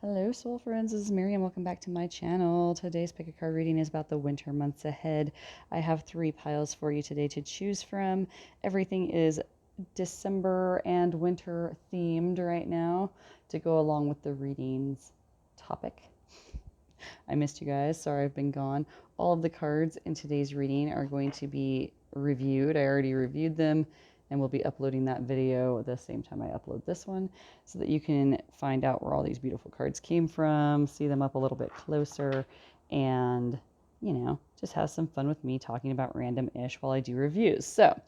Hello, soul friends. This is Mary, and welcome back to my channel. Today's pick a card reading is about the winter months ahead. I have 3 piles for you today to choose from. Everything is December and winter themed right now to go along with the readings topic. I missed you guys. Sorry I've been gone. All of the cards in today's reading are going to be reviewed. I already reviewed them and we'll be uploading that video at the same time I upload this one so that you can find out where all these beautiful cards came from, see them up a little bit closer, and, just have some fun with me talking about random-ish while I do reviews. So,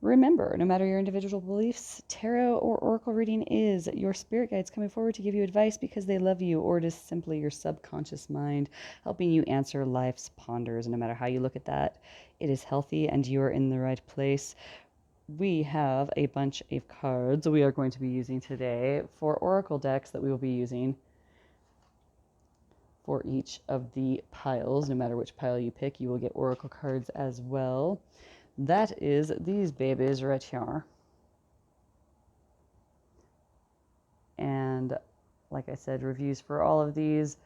remember, no matter your individual beliefs, tarot or oracle reading is your spirit guides coming forward to give you advice because they love you, or it is simply your subconscious mind helping you answer life's ponders. No matter how you look at that, it is healthy and you are in the right place. We have a bunch of cards we are going to be using today for oracle decks that we will be using for each of the piles. No matter which pile you pick, you will get oracle cards as well. That is these babies right here. And like I said, reviews for all of these.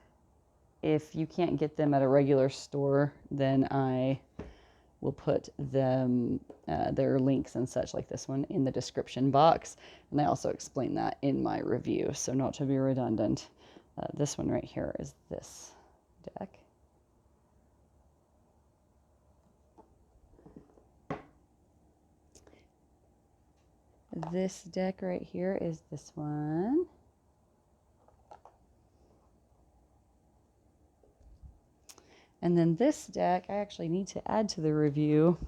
If you can't get them at a regular store, then I will put them, their links and such like this one in the description box. And I also explain that in my review. So not to be redundant, this one right here is this deck. This deck right here is this one. And then this deck, I actually need to add to the review.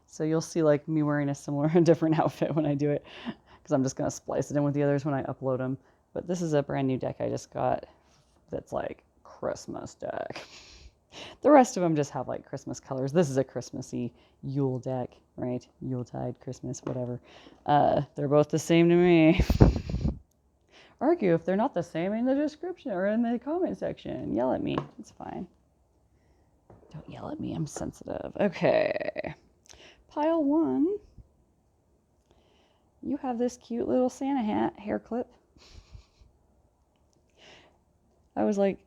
So you'll see like me wearing a similar, different outfit when I do it, because I'm just going to splice it in with the others when I upload them. But this is a brand new deck I just got that's like Christmas deck. The rest of them just have like Christmas colors. This is a Christmassy Yule deck, right? Yuletide, Christmas, whatever. They're both the same to me. Argue if they're not the same in the description or in the comment section. Yell at me. It's fine. Don't yell at me. I'm sensitive. Okay. Pile 1. You have this cute little Santa hat hair clip. I was like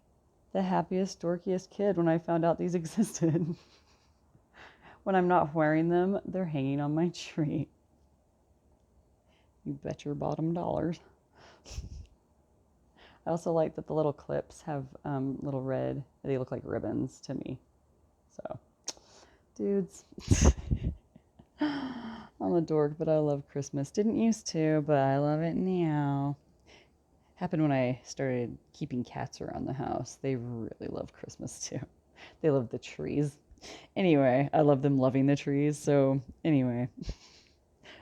the happiest, dorkiest kid when I found out these existed. When I'm not wearing them, they're hanging on my tree. You bet your bottom dollars. I also like that the little clips have little red, they look like ribbons to me. So, dudes. I'm a dork, but I love Christmas. Didn't used to, but I love it now. Happened when I started keeping cats around the house. They really love Christmas too. They love the trees. Anyway, I love them loving the trees. So anyway,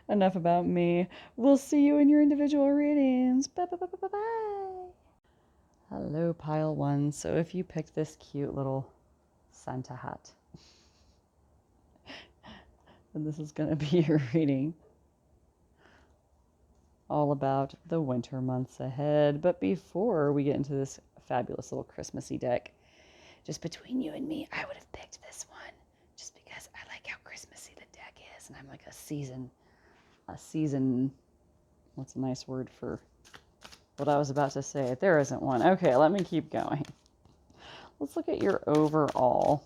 enough about me. We'll see you in your individual readings. Bye bye bye bye bye bye. Hello, pile 1. So if you picked this cute little Santa hat, then this is going to be your reading. All about the winter months ahead. But before we get into this fabulous little Christmassy deck, just between you and me, I would have picked this one just because I like how Christmassy the deck is, and I'm like a season, what's a nice word for what I was about to say? There isn't one. Okay, let me keep going. Let's look at your overall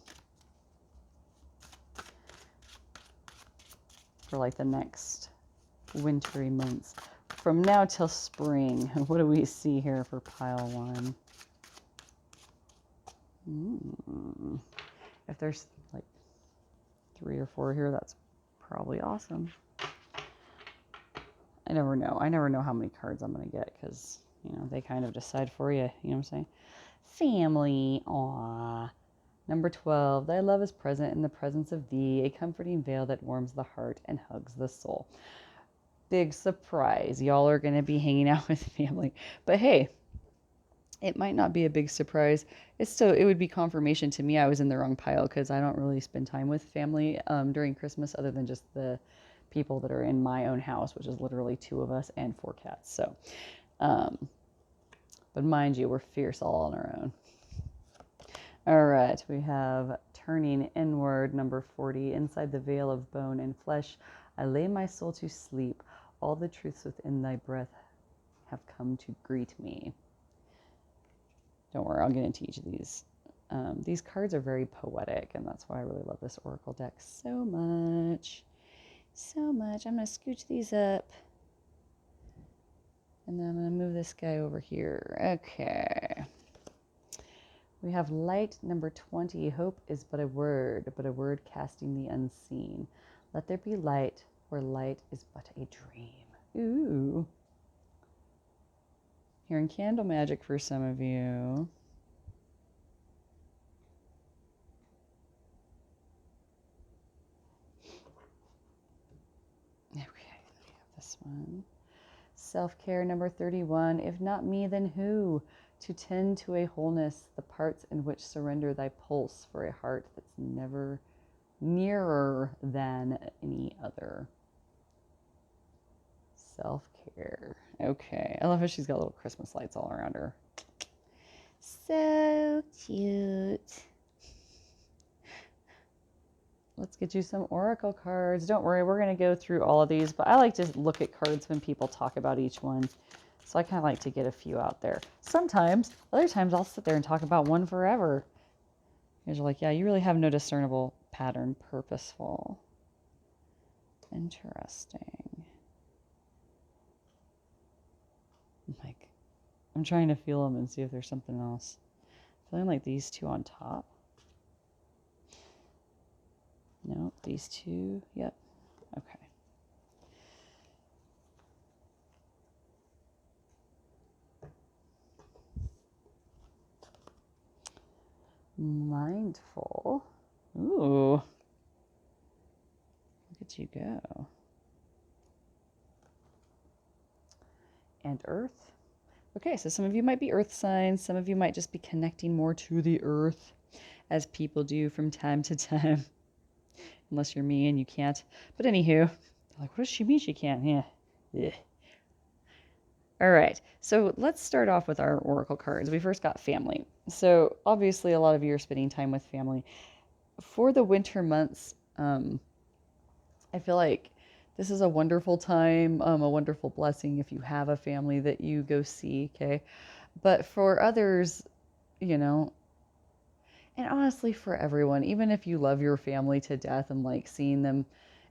for like the next wintry months. From now till spring, what do we see here for pile 1? If there's like 3 or 4 here, that's probably awesome. I never know. I never know how many cards I'm going to get because, they kind of decide for you. You know what I'm saying? Family. Aww. Number 12. Thy love is present in the presence of thee, a comforting veil that warms the heart and hugs the soul. Big surprise. Y'all are going to be hanging out with family. But hey, it might not be a big surprise. It would be confirmation to me I was in the wrong pile because I don't really spend time with family during Christmas other than just the people that are in my own house, which is literally 2 of us and 4 cats. So, but mind you, we're fierce all on our own. All right, we have turning inward, number 40, inside the veil of bone and flesh, I lay my soul to sleep. All the truths within thy breath have come to greet me. Don't worry, I'll get into each of these. These cards are very poetic, and that's why I really love this oracle deck so much. So much. I'm going to scooch these up. And then I'm going to move this guy over here. Okay. We have light number 20. Hope is but a word casting the unseen. Let there be light where light is but a dream. Ooh. Hearing candle magic for some of you. Okay, we have this one. Self-care number 31. If not me, then who? To tend to a wholeness, the parts in which surrender thy pulse for a heart that's never nearer than any other. Self-care. Okay. I love how she's got little Christmas lights all around her. So cute. Let's get you some oracle cards. Don't worry, we're going to go through all of these, but I like to look at cards when people talk about each one. So I kind of like to get a few out there. Sometimes, other times I'll sit there and talk about one forever. You're like, yeah, you really have no discernible pattern. Purposeful. Interesting. Like, I'm trying to feel them and see if there's something else. Feeling like these two on top. No, these two. Yep. Okay. Mindful. Ooh. Look at you go. And earth. Okay, so some of you might be earth signs. Some of you might just be connecting more to the earth, as people do from time to time. Unless you're me and you can't. But anywho, like, what does she mean she can't? Yeah. All right, so let's start off with our oracle cards. We first got family. So obviously a lot of you are spending time with family. For the winter months, I feel like this is a wonderful time, a wonderful blessing if you have a family that you go see, okay? But for others, you know, and honestly for everyone, even if you love your family to death and like seeing them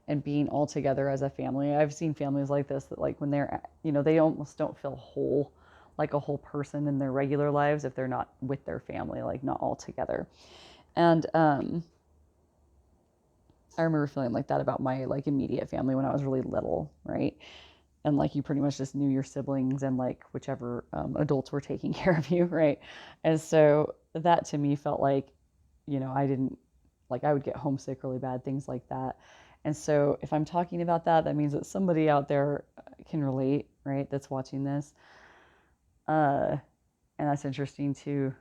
and being all together as a family, I've seen families like this that like when they're, you know, they almost don't feel whole, like a whole person in their regular lives if they're not with their family, like not all together. And I remember feeling like that about my like immediate family when I was really little, right? And like you pretty much just knew your siblings and like whichever adults were taking care of you, right? And so that to me felt like, you know, I didn't, like I would get homesick really bad, things like that. And so if I'm talking about that, that means that somebody out there can relate, right? That's watching this. And that's interesting too.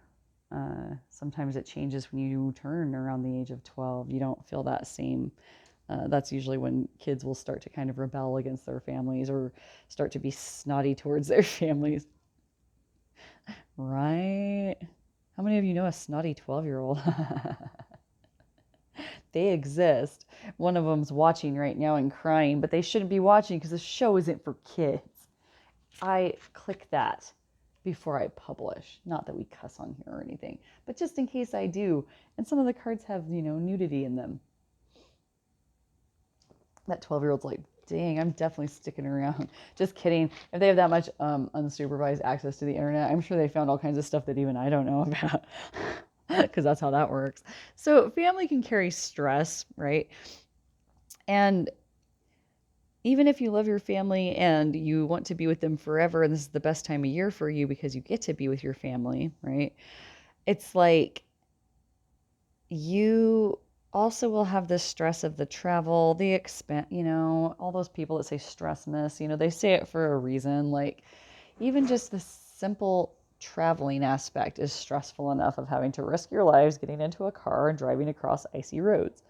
Sometimes it changes when you turn around the age of 12. You don't feel that same. That's usually when kids will start to kind of rebel against their families or start to be snotty towards their families. Right? How many of you know a snotty 12-year-old? They exist. One of them's watching right now and crying, but they shouldn't be watching because the show isn't for kids. I click that before I publish. Not that we cuss on here or anything, but just in case I do. And some of the cards have, you know, nudity in them. That 12-year-old's like, dang, I'm definitely sticking around. Just kidding. If they have that much unsupervised access to the internet, I'm sure they found all kinds of stuff that even I don't know about. Because that's how that works. So family can carry stress, right? And even if you love your family and you want to be with them forever, and this is the best time of year for you because you get to be with your family, right? It's like you also will have the stress of the travel, the expense, you know, all those people that say stress miss, you know, they say it for a reason. Like even just the simple traveling aspect is stressful enough of having to risk your lives getting into a car and driving across icy roads,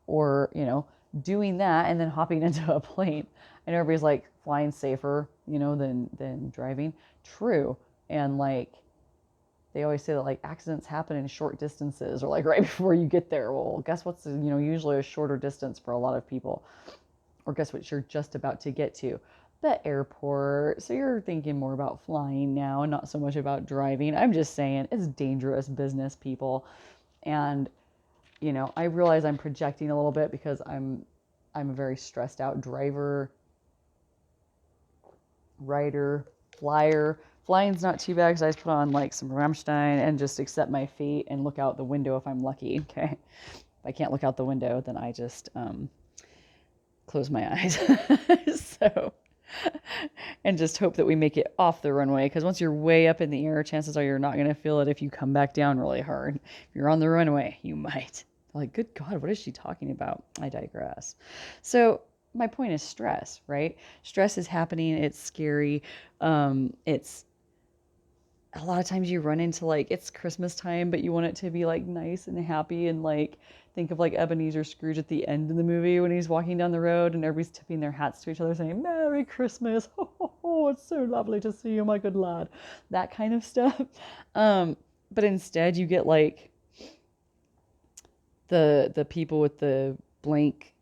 or, you know, doing that and then hopping into a plane. I know everybody's like flying safer, you know, than driving. True. And like they always say that like accidents happen in short distances or like right before you get there. Well, guess what's, you know, usually a shorter distance for a lot of people. Or guess what you're just about to get to? the airport. So you're thinking more about flying now and not so much about driving. I'm just saying it's dangerous business, people. And, I realize I'm projecting a little bit because I'm a very stressed out driver, rider, flyer. Flying's not too bad because I just put on like some Rammstein and just accept my fate and look out the window if I'm lucky. Okay. If I can't look out the window, then I just close my eyes. So, and just hope that we make it off the runway, because once you're way up in the air, chances are you're not going to feel it if you come back down really hard. If you're on the runway, you might. Like, good God, what is she talking about? I digress. So, my point is stress, right? Stress is happening. It's scary. It's a lot of times you run into like it's Christmas time, but you want it to be like nice and happy, and like think of like Ebenezer Scrooge at the end of the movie when he's walking down the road and everybody's tipping their hats to each other saying Merry Christmas. Oh, it's so lovely to see you, my good lad. That kind of stuff. But instead you get like the people with the blank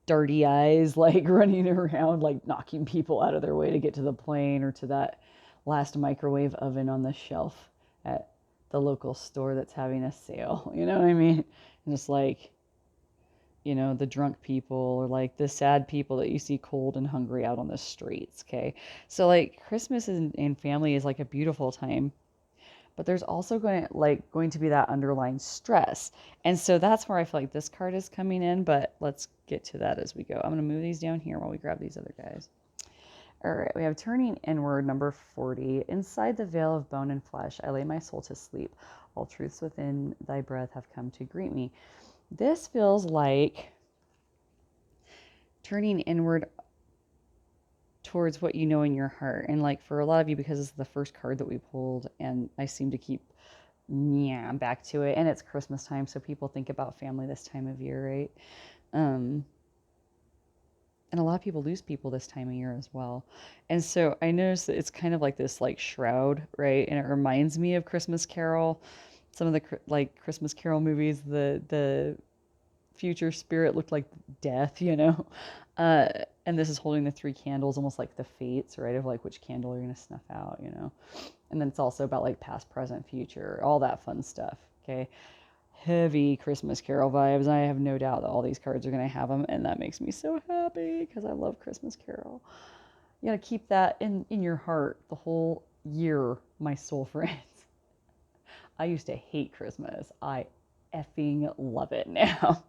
dirty eyes like running around like knocking people out of their way to get to the plane or to that last microwave oven on the shelf at the local store that's having a sale. You know what I mean? And just like, the drunk people or like the sad people that you see cold and hungry out on the streets. Okay. So like Christmas and family is like a beautiful time, but there's also going to be that underlying stress. And so that's where I feel like this card is coming in, but let's get to that as we go. I'm going to move these down here while we grab these other guys. All right, we have turning inward, number 40. Inside the veil of bone and flesh, I lay my soul to sleep. All truths within thy breath have come to greet me. This feels like turning inward towards what you know in your heart. And like for a lot of you, because it's the first card that we pulled, and I seem to keep back to it. And it's Christmas time, so people think about family this time of year, right? And a lot of people lose people this time of year as well. And so I noticed that it's kind of like this like shroud, right? And it reminds me of Christmas Carol. Some of the like Christmas Carol movies, the future spirit looked like death, and this is holding the three candles, almost like the fates, right? Of like which candle you're going to snuff out, And then it's also about like past, present, future, all that fun stuff. Okay. Heavy Christmas Carol vibes. I have no doubt that all these cards are going to have them, and that makes me so happy because I love Christmas Carol. You got to keep that in your heart the whole year, my soul friends. I used to hate Christmas. I effing love it now.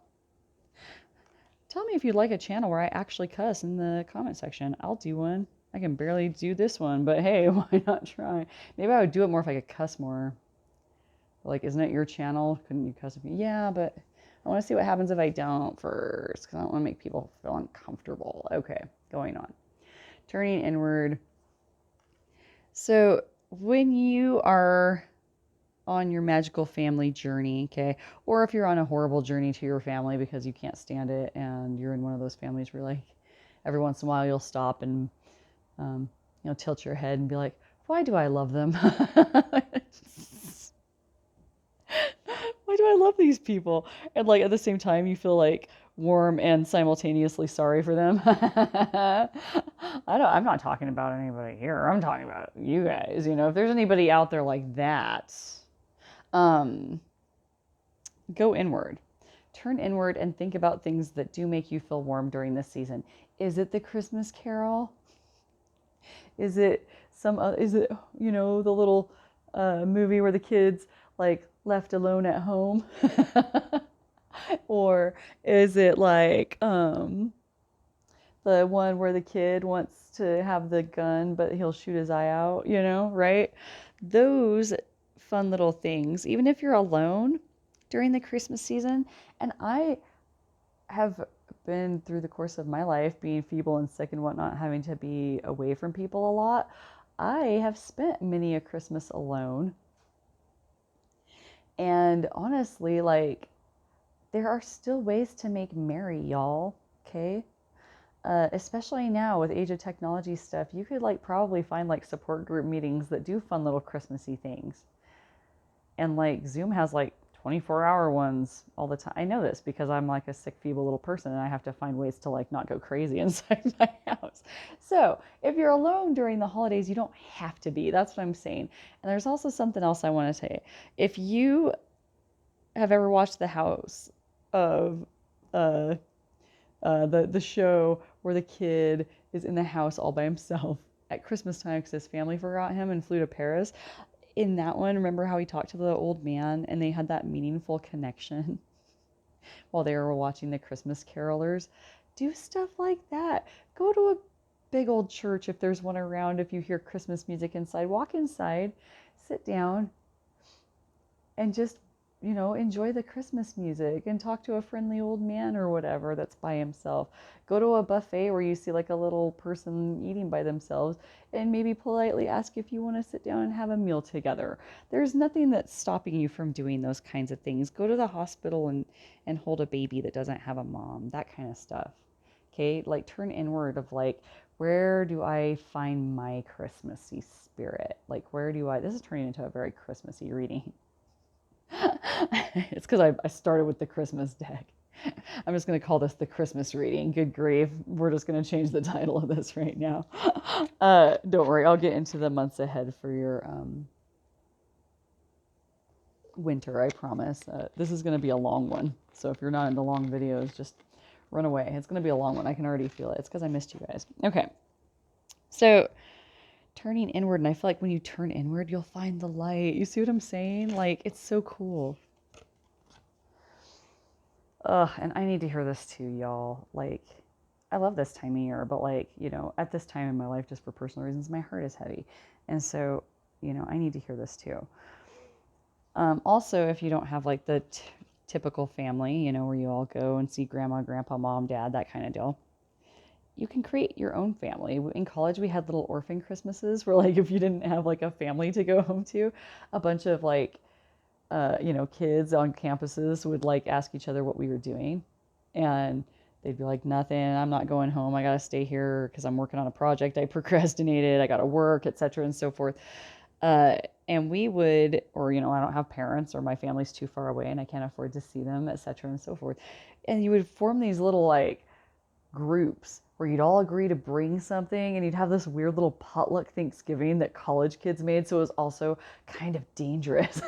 Tell me if you'd like a channel where I actually cuss in the comment section. I'll do one. I can barely do this one, but hey, why not try? Maybe I would do it more if I could cuss more. Like, isn't it your channel? Couldn't you cuss if you? Yeah, but I want to see what happens if I don't first, because I don't want to make people feel uncomfortable. Okay, going on. Turning inward. So when you are on your magical family journey, okay, or if you're on a horrible journey to your family because you can't stand it and you're in one of those families where like every once in a while you'll stop and tilt your head and be like, why do I love them? Why do I love these people? And like at the same time you feel like warm and simultaneously sorry for them. I'm not talking about anybody here. I'm talking about you guys. If there's anybody out there like that, go inward. Turn inward and think about things that do make you feel warm during this season. Is it the Christmas Carol? Is it the little movie where the kids like left alone at home? Or is it like the one where the kid wants to have the gun but he'll shoot his eye out, right? Those fun little things, even if you're alone during the Christmas season. And I have been through the course of my life being feeble and sick and whatnot, having to be away from people a lot. I have spent many a Christmas alone. And honestly, like, there are still ways to make merry, y'all. Okay? Especially now with age of technology stuff, you could like probably find like support group meetings that do fun little Christmassy things. And like Zoom has like 24-hour ones all the time. I know this because I'm like a sick, feeble little person and I have to find ways to like not go crazy inside my house. So if you're alone during the holidays, you don't have to be. That's what I'm saying. And there's also something else I want to say. If you have ever watched The House of uh, the show where the kid is in the house all by himself at Christmas time because his family forgot him and flew to Paris. In that one, remember how he talked to the old man and they had that meaningful connection while they were watching the Christmas carolers? Do stuff like that. Go to a big old church if there's one around. If you hear Christmas music inside, walk inside, sit down, and just enjoy the Christmas music and talk to a friendly old man or whatever that's by himself. Go to a buffet where you see like a little person eating by themselves and maybe politely ask if you want to sit down and have a meal together. There's nothing that's stopping you from doing those kinds of things. Go to the hospital and hold a baby that doesn't have a mom, that kind of stuff. Okay, like turn inward of like, where do I find my Christmassy spirit? Like, this is turning into a very Christmassy reading. It's because I started with the Christmas deck. I'm just going to call this the Christmas reading. Good grief. We're just going to change the title of this right now. Don't worry. I'll get into the months ahead for your winter, I promise. This is going to be a long one. So if you're not into long videos, just run away. It's going to be a long one. I can already feel it. It's because I missed you guys. Okay. So turning inward, and I feel like when you turn inward, you'll find the light. You see what I'm saying? Like, it's so cool. And I need to hear this too, y'all. Like, I love this time of year, but like, at this time in my life, just for personal reasons, my heart is heavy. And so, I need to hear this too. Also, if you don't have like the typical family, where you all go and see grandma, grandpa, mom, dad, that kind of deal, you can create your own family. In college, we had little orphan Christmases where like if you didn't have like a family to go home to, a bunch of like, kids on campuses would like ask each other what we were doing. And they'd be like, nothing, I'm not going home. I got to stay here because I'm working on a project. I procrastinated. I got to work, etc. and so forth. And we would, or, I don't have parents or my family's too far away and I can't afford to see them, etc. and so forth. And you would form these little like groups where you'd all agree to bring something and you'd have this weird little potluck Thanksgiving that college kids made. So it was also kind of dangerous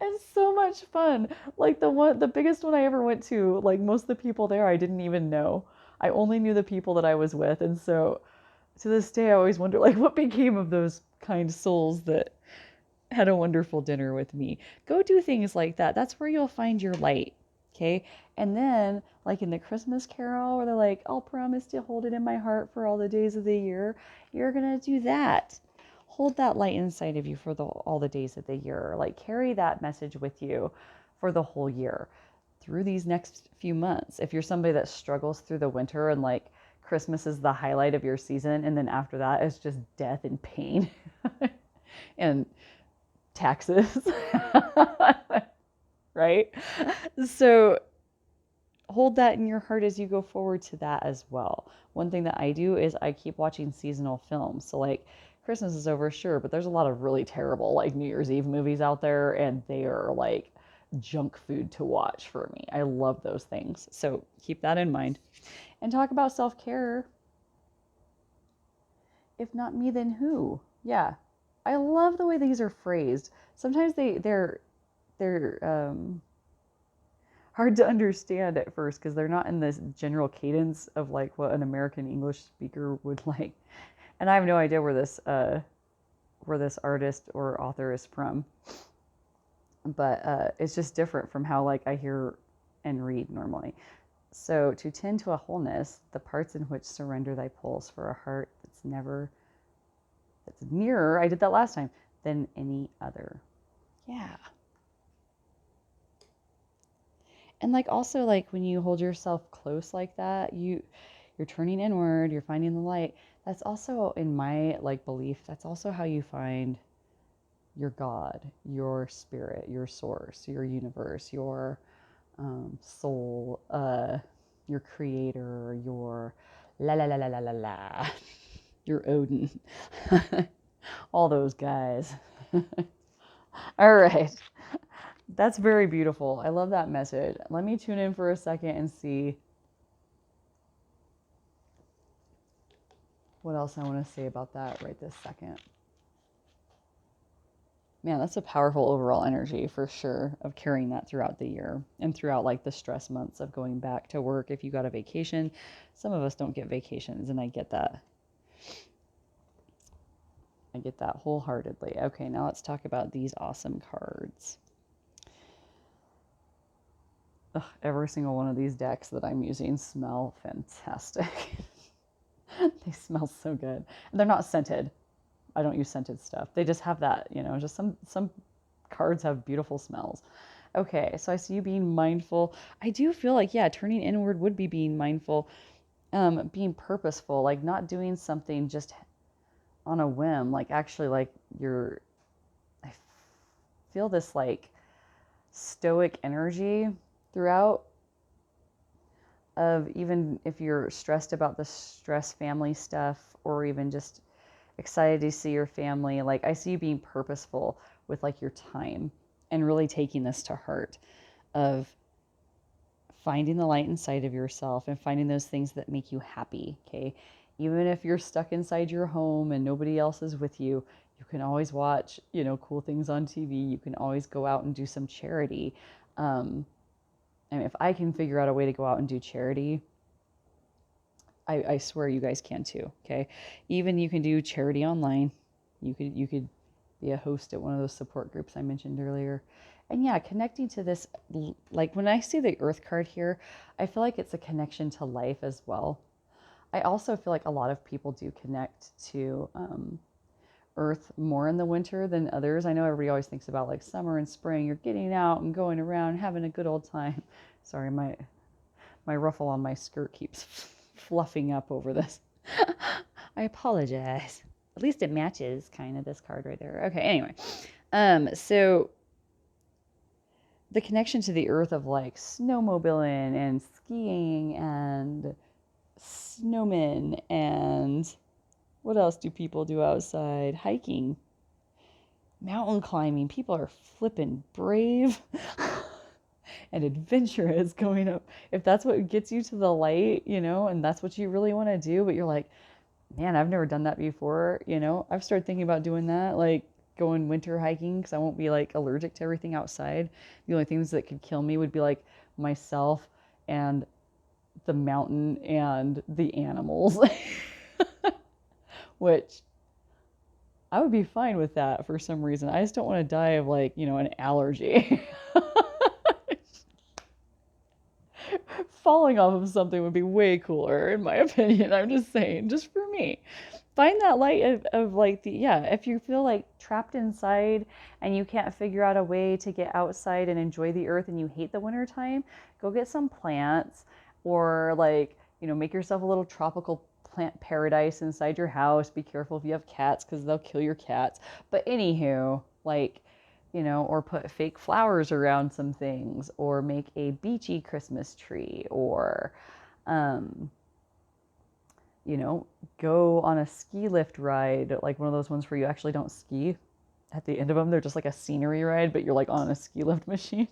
and so much fun. Like the biggest one I ever went to, like most of the people there, I didn't even know. I only knew the people that I was with. And so to this day, I always wonder like what became of those kind souls that had a wonderful dinner with me. Go do things like that. That's where you'll find your light. Okay. And then, like in the Christmas Carol, where they're like, I'll promise to hold it in my heart for all the days of the year, you're going to do that. Hold that light inside of you for all the days of the year. Like, carry that message with you for the whole year through these next few months. If you're somebody that struggles through the winter and like Christmas is the highlight of your season, and then after that, it's just death and pain and taxes. Right? So hold that in your heart as you go forward to that as well. One thing that I do is I keep watching seasonal films. So like Christmas is over, sure, but there's a lot of really terrible like New Year's Eve movies out there and they are like junk food to watch for me. I love those things. So keep that in mind. And talk about self-care. If not me, then who? Yeah. I love the way these are phrased. Sometimes they're hard to understand at first because they're not in this general cadence of like what an American English speaker would like. And I have no idea where this artist or author is from, but it's just different from how like I hear and read normally. So to tend to a wholeness, the parts in which surrender thy pulse for a heart that's nearer, I did that last time, than any other. Yeah. And like also like when you hold yourself close like that, you're turning inward, you're finding the light. That's also in my like belief, that's also how you find your God, your spirit, your source, your universe, your soul, your creator, your la la la la la la la, your Odin, all those guys. All right. That's very beautiful. I love that message. Let me tune in for a second and see what else I want to say about that right this second. Man, that's a powerful overall energy for sure of carrying that throughout the year and throughout like the stress months of going back to work if you got a vacation. Some of us don't get vacations, and I get that. I get that wholeheartedly. Okay, now let's talk about these awesome cards. Ugh, every single one of these decks that I'm using smell fantastic. They smell so good. They're not scented. I don't use scented stuff. They just have that, just some cards have beautiful smells. Okay, so I see you being mindful. I do feel like, yeah, turning inward would be being mindful, being purposeful, like not doing something just on a whim, like actually like I feel this like stoic energy throughout of even if you're stressed about the stress family stuff or even just excited to see your family, like I see you being purposeful with like your time and really taking this to heart of finding the light inside of yourself and finding those things that make you happy, okay? Even if you're stuck inside your home and nobody else is with you, you can always watch, cool things on TV. You can always go out and do some charity. And if I can figure out a way to go out and do charity, I swear you guys can too, okay? Even you can do charity online. You could be a host at one of those support groups I mentioned earlier. And yeah, connecting to this, like when I see the Earth card here, I feel like it's a connection to life as well. I also feel like a lot of people do connect to Earth more in the winter than others. I know everybody always thinks about like summer and spring. You're getting out and going around, having a good old time. Sorry, my ruffle on my skirt keeps fluffing up over this. I apologize. At least it matches kind of this card right there. Okay, anyway. So the connection to the earth of like snowmobiling and skiing and snowmen and what else do people do outside? Hiking, mountain climbing. People are flipping brave and adventurous going up. If that's what gets you to the light, and that's what you really want to do, but you're like, man, I've never done that before, I've started thinking about doing that, like going winter hiking because I won't be like allergic to everything outside. The only things that could kill me would be like myself and the mountain and the animals, which I would be fine with that for some reason. I just don't want to die of like, an allergy. Falling off of something would be way cooler, in my opinion. I'm just saying, just for me. Find that light of like if you feel like trapped inside and you can't figure out a way to get outside and enjoy the earth and you hate the winter time, go get some plants or like, make yourself a little tropical plant paradise inside your house. Be careful if you have cats because they'll kill your cats. But anywho, like, or put fake flowers around some things, or make a beachy Christmas tree, or, go on a ski lift ride, like one of those ones where you actually don't ski at the end of them. They're just like a scenery ride, but you're like on a ski lift machine.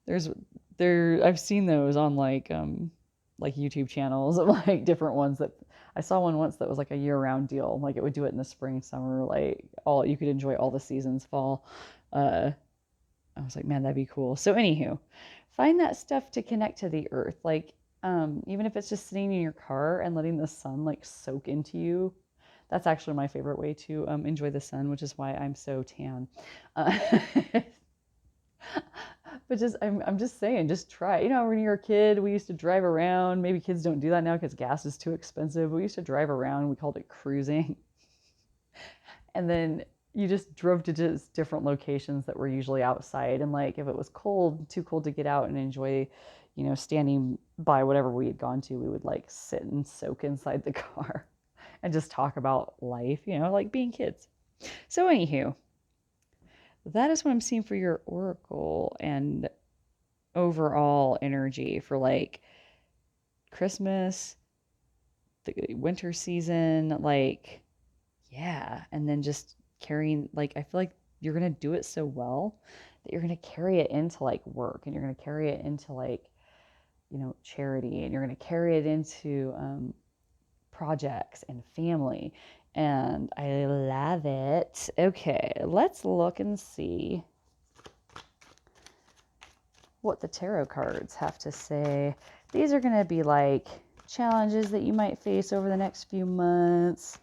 I've seen those on like YouTube channels of like different ones that I saw one once that was like a year-round deal. Like it would do it in the spring, summer, like you could enjoy all the seasons, fall. I was like, man, that'd be cool. So anywho, find that stuff to connect to the earth. Like, even if it's just sitting in your car and letting the sun like soak into you. That's actually my favorite way to enjoy the sun, which is why I'm so tan. But I'm just saying, just try. When you're a kid, we used to drive around. Maybe kids don't do that now because gas is too expensive. We used to drive around. We called it cruising. And then you just drove to just different locations that were usually outside. And like if it was cold, too cold to get out and enjoy, standing by whatever we had gone to, we would like sit and soak inside the car and just talk about life, like being kids. So anywho, that is what I'm seeing for your oracle and overall energy for like Christmas, the winter season, like, yeah. And then just carrying, like, I feel like you're going to do it so well that you're going to carry it into like work, and you're going to carry it into like, charity, and you're going to carry it into projects and family. And I love it. Okay, let's look and see what the tarot cards have to say. These are going to be like challenges that you might face over the next few months.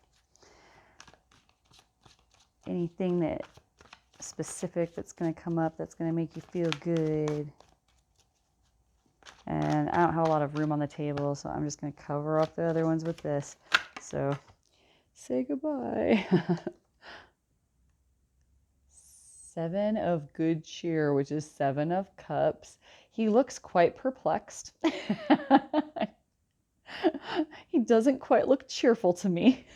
Anything that specific that's going to come up that's going to make you feel good. And I don't have a lot of room on the table, so I'm just going to cover up the other ones with this. So say goodbye. 7 of good cheer, which is 7 of cups. He looks quite perplexed. He doesn't quite look cheerful to me.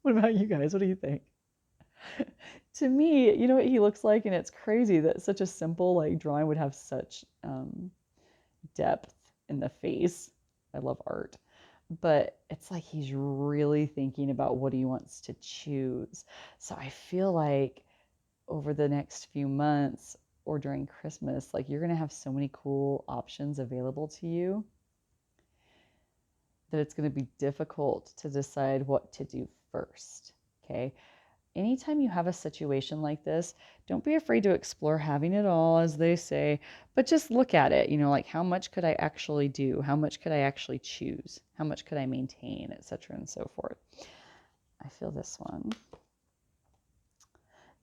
What about you guys? What do you think? To me, you know what he looks like? And it's crazy that such a simple like drawing would have such depth in the face. I love art. But it's like he's really thinking about what he wants to choose. So I feel like over the next few months or during Christmas, like you're going to have so many cool options available to you that it's going to be difficult to decide what to do first. Okay. Anytime you have a situation like this, don't be afraid to explore having it all, as they say, but just look at it, like how much could I actually do? How much could I actually choose? How much could I maintain, etc. and so forth. I feel this one.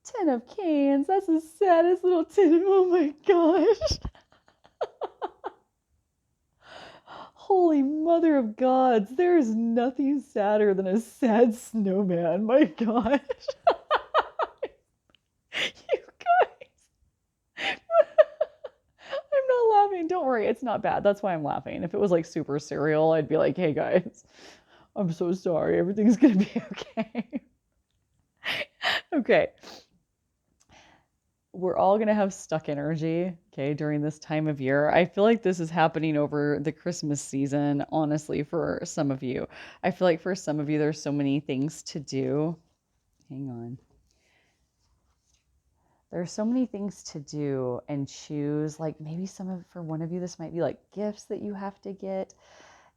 10 of cans. That's the saddest little 10. Oh my gosh. Holy mother of gods. There is nothing sadder than a sad snowman. My gosh. You guys. I'm not laughing. Don't worry. It's not bad. That's why I'm laughing. If it was like super cereal, I'd be like, hey guys, I'm so sorry. Everything's going to be okay. Okay. We're all going to have stuck energy, okay, during this time of year. I feel like this is happening over the Christmas season, honestly, for some of you. I feel like for some of you, there's so many things to do. Hang on. There's so many things to do and choose. Like maybe for one of you, this might be like gifts that you have to get.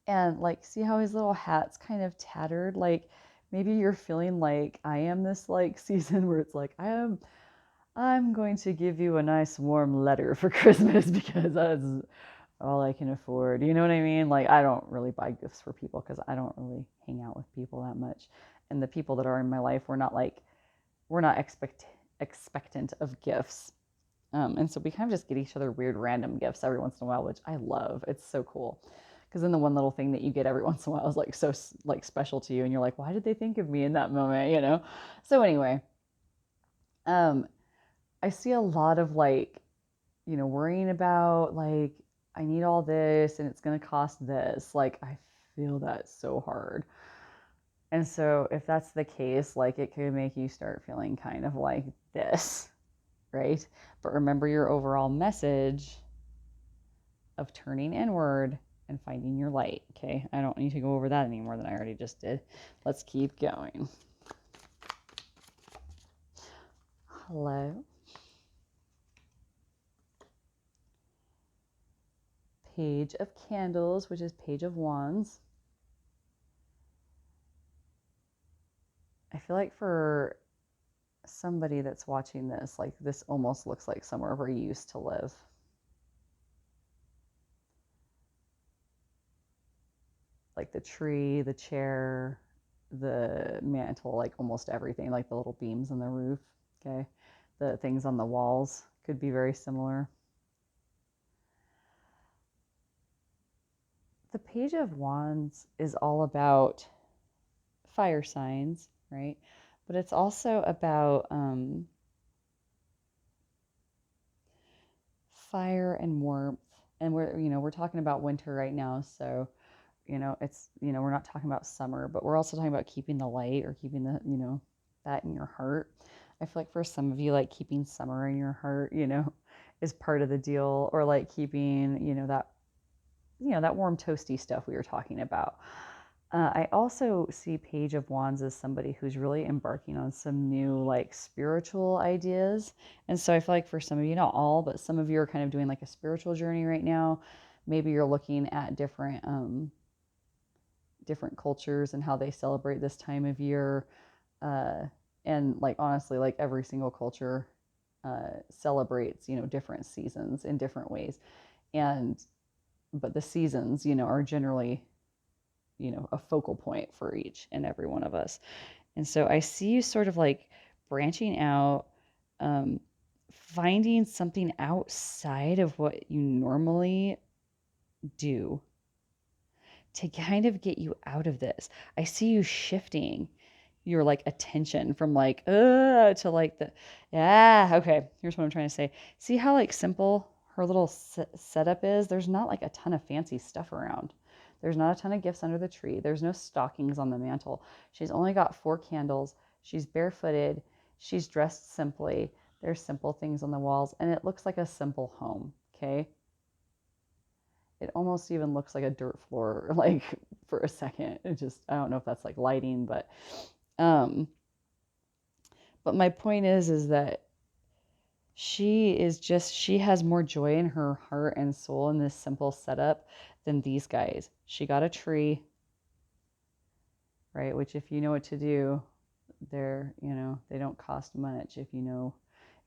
And like, see how his little hat's kind of tattered? Like maybe you're feeling like I am this like season where it's like, I'm going to give you a nice warm letter for Christmas because that's all I can afford. You know what I mean? Like, I don't really buy gifts for people because I don't really hang out with people that much. And the people that are in my life, we're not expectant of gifts. And so we kind of just get each other weird random gifts every once in a while, which I love. It's so cool. Because then the one little thing that you get every once in a while is like so like special to you. And you're like, why did they think of me in that moment? So anyway, I see a lot of like, worrying about like, I need all this and it's going to cost this. Like, I feel that so hard. And so if that's the case, like it could make you start feeling kind of like this, right? But remember your overall message of turning inward and finding your light, okay? I don't need to go over that any more than I already just did. Let's keep going. Hello. Page of Candles, which is Page of Wands. I feel like for somebody that's watching this, like this almost looks like somewhere where you used to live. Like the tree, the chair, the mantle, like almost everything, like the little beams on the roof, okay? The things on the walls could be very similar. The Page of Wands is all about fire signs, right? But it's also about fire and warmth. And we're talking about winter right now, so it's we're not talking about summer, but we're also talking about keeping the light or keeping the that in your heart. I feel like for some of you, like keeping summer in your heart, is part of the deal, or like keeping that that warm toasty stuff we were talking about. I also see Page of Wands as somebody who's really embarking on some new like spiritual ideas. And so I feel like for some of you, not all, but some of you are kind of doing like a spiritual journey right now. Maybe you're looking at different cultures and how they celebrate this time of year. Uh, and like honestly, like every single culture celebrates, different seasons in different ways. And but the seasons, are generally a focal point for each and every one of us. And so I see you sort of like branching out, um, finding something outside of what you normally do to kind of get you out of this. I see you shifting your like attention from like to like the yeah, okay, here's what I'm trying to say. See how like simple her little setup is? There's not like a ton of fancy stuff around. There's not a ton of gifts under the tree. There's no stockings on the mantle. She's only got 4 candles. She's barefooted. She's dressed simply. There's simple things on the walls, and it looks like a simple home, okay? It almost even looks like a dirt floor, like for a second. It just, I don't know if that's like lighting, um, but my point is that she has more joy in her heart and soul in this simple setup than these guys. She got a tree, right? Which if you know what to do, they don't cost much if you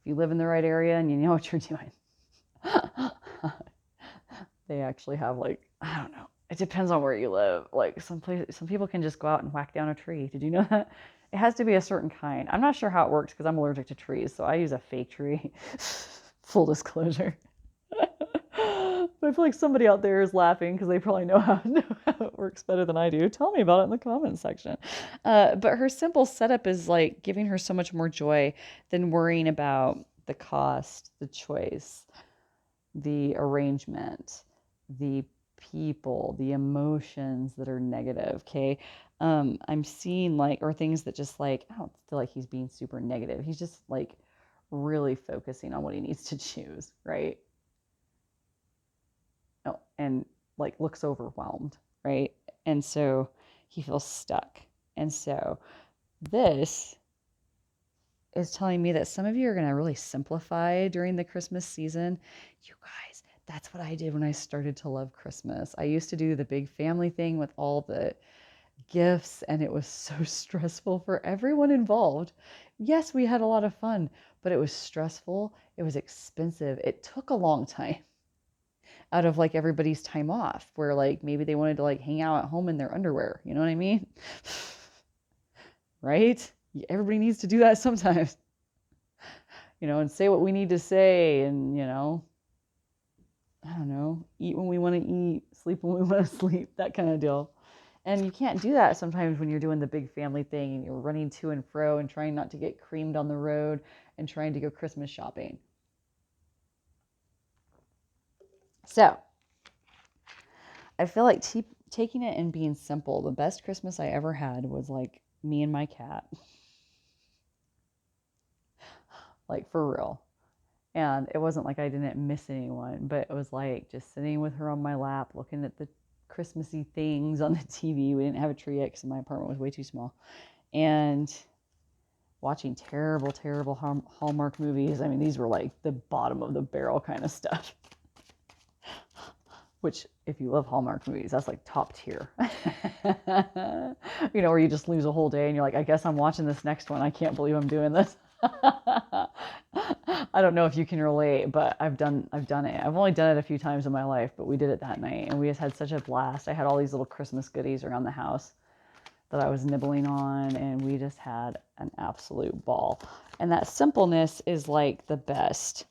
live in the right area and you know what you're doing. They actually have like, I don't know. It depends on where you live. Like some people can just go out and whack down a tree. Did you know that? It has to be a certain kind. I'm not sure how it works because I'm allergic to trees, so I use a fake tree. Full disclosure. But I feel like somebody out there is laughing because they probably know how it works better than I do. Tell me about it in the comments section. But her simple setup is like giving her so much more joy than worrying about the cost, the choice, the arrangement, the people, the emotions that are negative. Okay. I'm seeing like, or things that just like, I don't feel like he's being super negative. He's just like really focusing on what he needs to choose, right? Oh, and like looks overwhelmed, right? And so he feels stuck. And so this is telling me that some of you are going to really simplify during the Christmas season. You guys, that's what I did when I started to love Christmas. I used to do the big family thing with all the gifts, and it was so stressful for everyone involved. Yes, we had a lot of fun, but it was stressful. It was expensive. It took a long time out of like everybody's time off where like maybe they wanted to like hang out at home in their underwear. You know what I mean? Right? Everybody needs to do that sometimes, and say what we need to say and, I don't know, eat when we want to eat, sleep when we want to sleep, that kind of deal. And you can't do that sometimes when you're doing the big family thing and you're running to and fro and trying not to get creamed on the road and trying to go Christmas shopping. So I feel like taking it and being simple, the best Christmas I ever had was like me and my cat. Like for real. And it wasn't like I didn't miss anyone, but it was like just sitting with her on my lap, looking at the Christmassy things on the TV. We didn't have a tree yet because my apartment was way too small. And watching terrible, terrible Hallmark movies. I mean, these were like the bottom of the barrel kind of stuff. Which, if you love Hallmark movies, that's like top tier. Where you just lose a whole day and you're like, I guess I'm watching this next one. I can't believe I'm doing this. I don't know if you can relate, but I've done it. I've only done it a few times in my life, but we did it that night and we just had such a blast. I had all these little Christmas goodies around the house that I was nibbling on, and we just had an absolute ball. And that simpleness is like the best.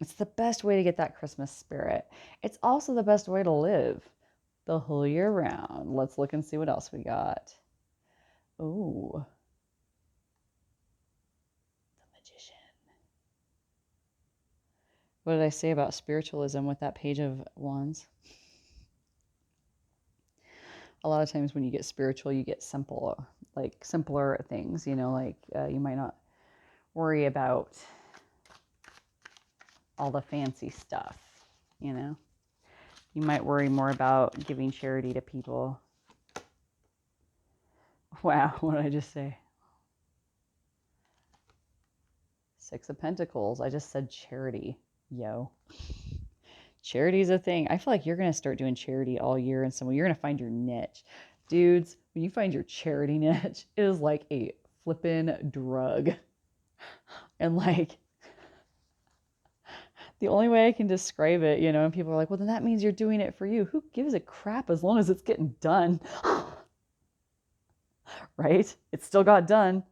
It's the best way to get that Christmas spirit. It's also the best way to live the whole year round. Let's look and see what else we got. Ooh. The Magician. What did I say about spiritualism with that Page of Wands? A lot of times when you get spiritual, you get simpler things, you might not worry about all the fancy stuff, You might worry more about giving charity to people. Wow, what did I just say? Six of Pentacles. I just said charity. Yo. Charity is a thing. I feel like you're going to start doing charity all year and somewhere. You're going to find your niche. Dudes, when you find your charity niche, it is like a flippin' drug. And like, the only way I can describe it, you know, and people are like, well, then that means you're doing it for you. Who gives a crap as long as it's getting done? Right? It still got done.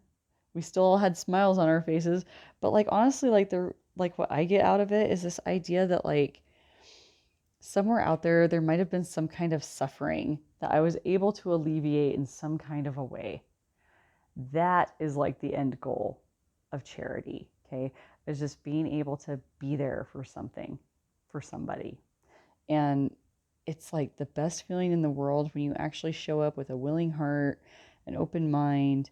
We still all had smiles on our faces. But like, honestly, like what I get out of it is this idea that like somewhere out there, there might have been some kind of suffering that I was able to alleviate in some kind of a way. That is like the end goal of charity, okay? Is just being able to be there for something, for somebody. And it's like the best feeling in the world when you actually show up with a willing heart, an open mind,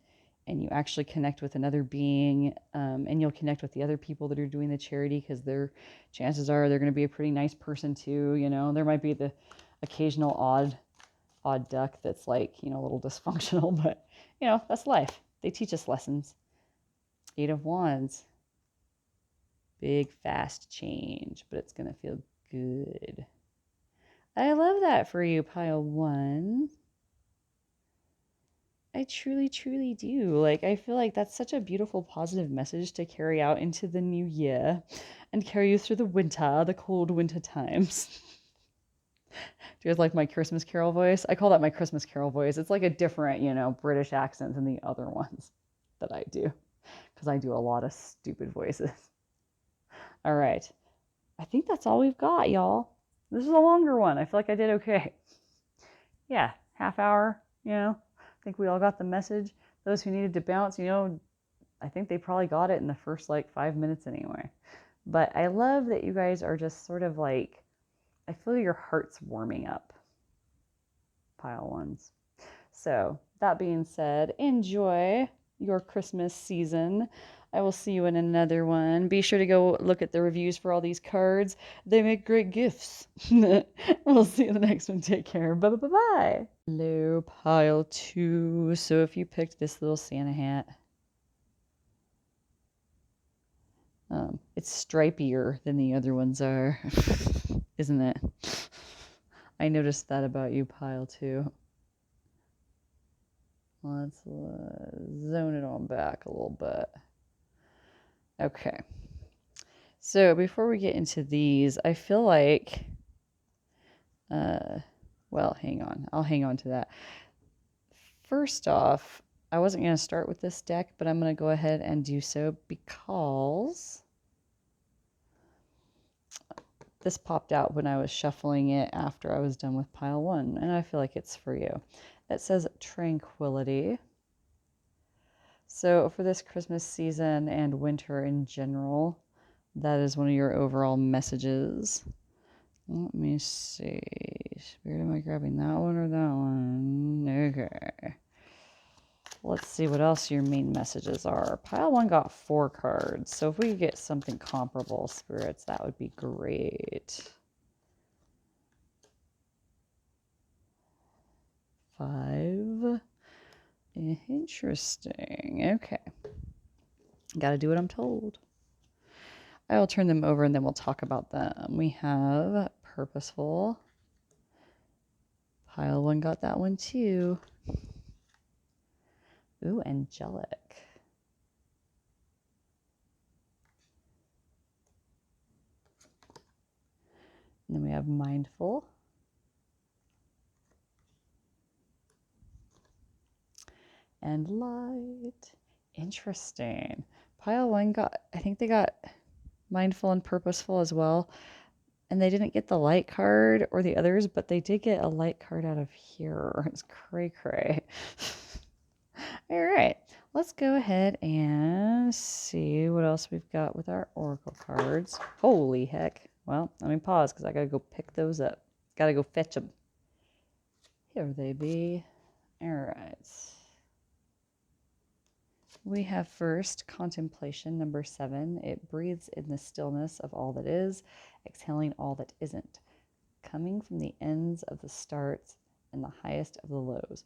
and you actually connect with another being, and you'll connect with the other people that are doing the charity because their chances are they're going to be a pretty nice person too. You know, there might be the occasional odd duck that's like, you know, a little dysfunctional, but you know, that's life. They teach us lessons. Eight of Wands. Big, fast change, but it's going to feel good. I love that for you, pile one. I truly, truly do. Like, I feel like that's such a beautiful, positive message to carry out into the new year and carry you through the winter, the cold winter times. Do you guys like my Christmas Carol voice? I call that my Christmas Carol voice. It's like a different, you know, British accent than the other ones that I do because I do a lot of stupid voices. All right. I think that's all we've got, y'all. This is a longer one. I feel like I did okay. Yeah, half hour, you know. I think we all got the message. Those who needed to bounce, you know, I think they probably got it in the first like 5 minutes anyway. But I love that you guys are just sort of like, I feel your heart's warming up, pile ones. So that being said, enjoy your Christmas season. I will see you in another one. Be sure to go look at the reviews for all these cards. They make great gifts. We'll see you in the next one. Take care. Bye bye bye bye. Hello, pile two. So if you picked this little Santa hat, it's stripier than the other ones are, isn't it? I noticed that about you, pile two. Let's zone it on back a little bit. Okay. So before we get into these, I feel like, well, hang on. I'll hang on to that. First off, I wasn't going to start with this deck, but I'm going to go ahead and do so because this popped out when I was shuffling it after I was done with pile one, and I feel like it's for you. It says Tranquility. So for this Christmas season and winter in general, that is one of your overall messages. Let me see. Spirit, am I grabbing that one or that one? Okay. Let's see what else your main messages are. Pile one got 4 cards. So if we could get something comparable, spirits, that would be great. 5. Interesting. Okay. Got to do what I'm told. I will turn them over and then we'll talk about them. We have Purposeful. Pile one got that one too. Ooh, Angelic. And then we have Mindful. And Light. Interesting. Pile one got, I think they got Mindful and Purposeful as well. And they didn't get the light card or the others, but they did get a light card out of here. It's cray cray. All right, let's go ahead and see what else we've got with our oracle cards. Holy heck. Well, let me pause because I got to go pick those up. Got to go fetch them. Here they be. All right. We have first contemplation, number 7. It breathes in the stillness of all that is, exhaling all that isn't, coming from the ends of the starts and the highest of the lows.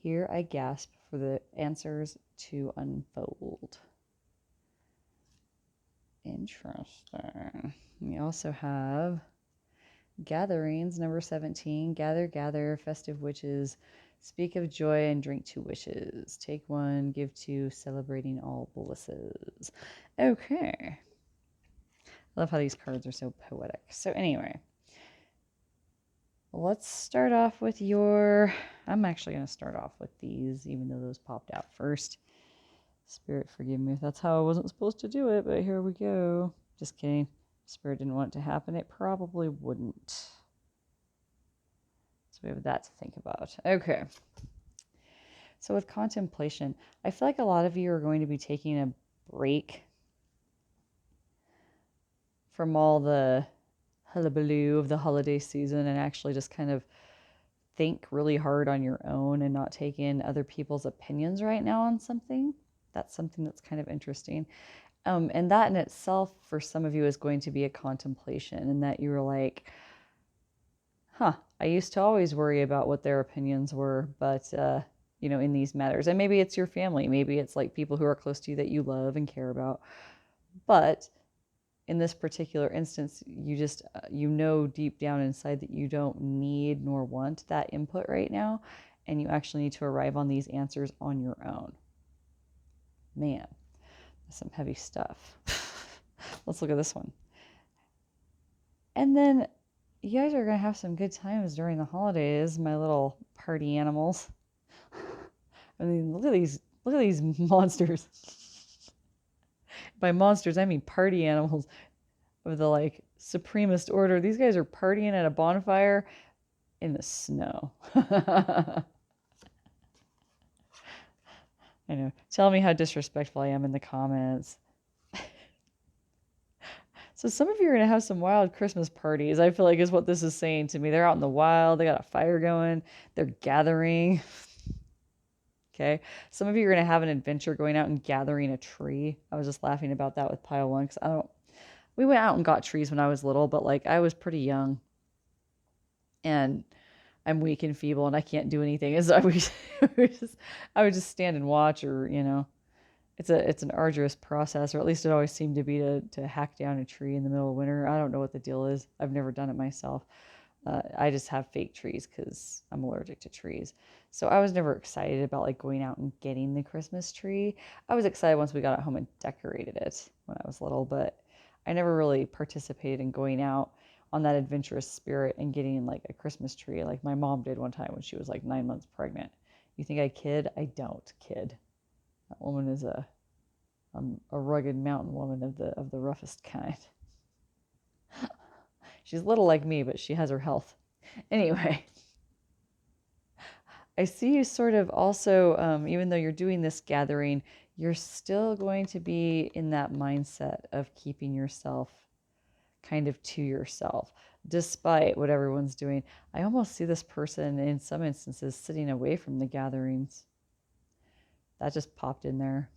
Here I gasp for the answers to unfold. Interesting. We also have gatherings, number 17. Gather, gather, festive witches. Speak of joy and drink two wishes. Take one, give two, celebrating all blisses. Okay. I love how these cards are so poetic. So anyway, let's start off with your... I'm actually going to start off with these, even though those popped out first. Spirit, forgive me if that's how I wasn't supposed to do it, but here we go. Just kidding. Spirit didn't want it to happen. It probably wouldn't. So we have that to think about. Okay. So with contemplation, I feel like a lot of you are going to be taking a break from all the hullabaloo of the holiday season and actually just kind of think really hard on your own and not take in other people's opinions right now on something. That's something that's kind of interesting. And that in itself, for some of you, is going to be a contemplation, and that you were like, I used to always worry about what their opinions were, but, in these matters. And maybe it's your family. Maybe it's like people who are close to you that you love and care about. But in this particular instance, you just, deep down inside that you don't need nor want that input right now. And you actually need to arrive on these answers on your own. Man, that's some heavy stuff. Let's look at this one. And then you guys are going to have some good times during the holidays, my little party animals. I mean, look at these monsters. By monsters, I mean party animals of the supremest order. These guys are partying at a bonfire in the snow. I know. Tell me how disrespectful I am in the comments. So some of you are going to have some wild Christmas parties, I feel like is what this is saying to me. They're out in the wild. They got a fire going. They're gathering. Okay. Some of you are going to have an adventure going out and gathering a tree. I was just laughing about that with pile one because we went out and got trees when I was little, but I was pretty young and I'm weak and feeble and I can't do anything. As I would just stand and watch, or, it's an arduous process, or at least it always seemed to be to hack down a tree in the middle of winter. I don't know what the deal is. I've never done it myself. I just have fake trees because I'm allergic to trees. So I was never excited about going out and getting the Christmas tree. I was excited once we got it home and decorated it when I was little, but I never really participated in going out on that adventurous spirit and getting a Christmas tree like my mom did one time when she was 9 months pregnant. You think I kid? I don't kid. That woman is a rugged mountain woman of the roughest kind. She's little like me, but she has her health. Anyway, I see you sort of also, even though you're doing this gathering, you're still going to be in that mindset of keeping yourself kind of to yourself, despite what everyone's doing. I almost see this person in some instances sitting away from the gatherings. That just popped in there.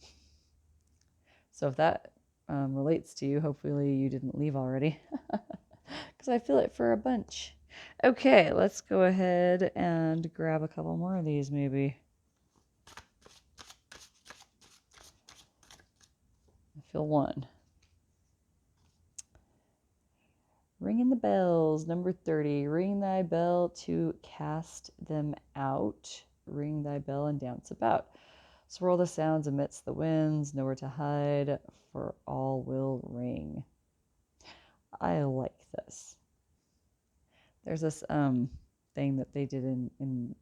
So if that relates to you, hopefully you didn't leave already. Because I feel it for a bunch. Okay, let's go ahead and grab a couple more of these maybe. I feel one. Ringing the bells, number 30. Ring thy bell to cast them out. Ring thy bell and dance about. Swirl the sounds amidst the winds, nowhere to hide, for all will ring. I like this. There's this thing that they did in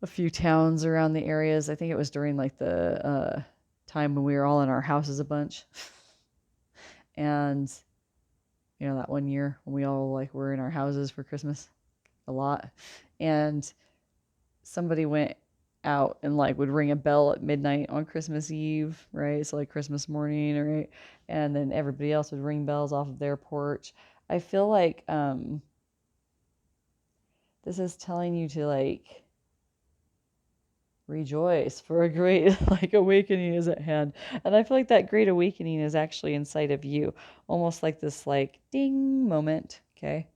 a few towns around the areas. I think it was during the time when we were all in our houses a bunch. And that one year when we all were in our houses for Christmas a lot. And somebody went out and would ring a bell at midnight on Christmas Eve, right? So Christmas morning, right? And then everybody else would ring bells off of their porch. I feel like this is telling you to rejoice, for a great awakening is at hand. And I feel like that great awakening is actually inside of you, almost like this ding moment, okay,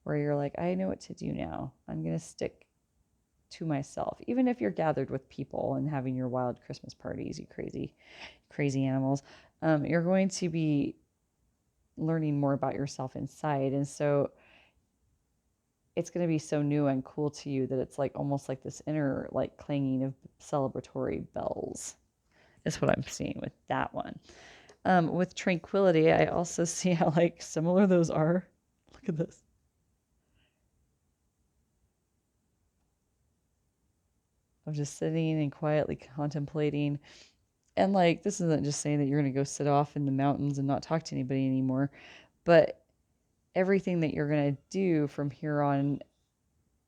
where you're I know what to do now. I'm gonna stick to myself, even if you're gathered with people and having your wild Christmas parties, you crazy animals. You're going to be learning more about yourself inside. And so it's going to be so new and cool to you that it's like almost like this inner like clanging of celebratory bells is what I'm seeing with that one. With tranquility, I also see how like similar those are. Look at this. I'm just sitting and quietly contemplating. And like, this isn't just saying that you're going to go sit off in the mountains and not talk to anybody anymore, but everything that you're going to do from here on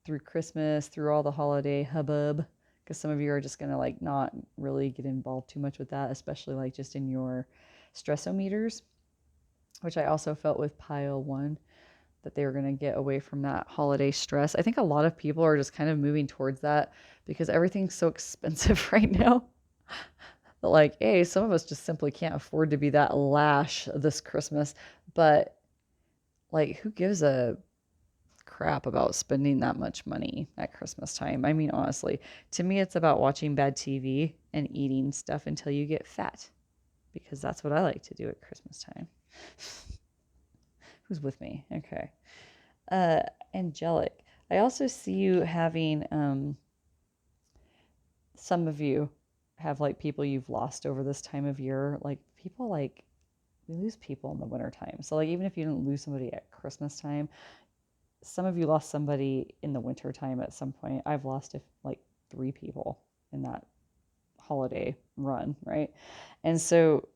through Christmas, through all the holiday hubbub, because some of you are just going to like not really get involved too much with that, especially like just in your stressometers, which I also felt with pile one, that they were going to get away from that holiday stress. I think a lot of people are just kind of moving towards that because everything's so expensive right now. But like, hey, some of us just simply can't afford to be that lash this Christmas. But like, who gives a crap about spending that much money at Christmas time? I mean, honestly, to me, it's about watching bad TV and eating stuff until you get fat, because that's what I like to do at Christmas time. Who's with me? Okay. Uh, Angelic. I also see you having, some of you have like people you've lost over this time of year. Like people like, we lose people in the wintertime. So like even if you didn't lose somebody at Christmas time, some of you lost somebody in the wintertime at some point. I've lost like 3 people in that holiday run, right? And so,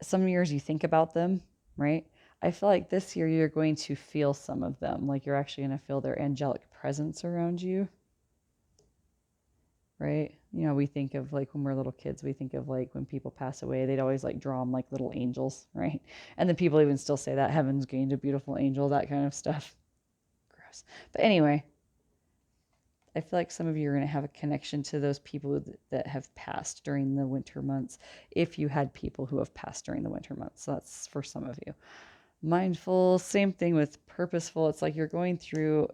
some years you think about them, right? I feel like this year you're going to feel some of them. Like you're actually going to feel their angelic presence around you, right? We think of like when we're little kids, we think of like when people pass away, they'd always like draw them like little angels, right? And then people even still say that heaven's gained a beautiful angel, that kind of stuff. Gross. But anyway, I feel like some of you are going to have a connection to those people that have passed during the winter months, if you had people who have passed during the winter months. So that's for some of you. Mindful, same thing with purposeful. It's like you're going through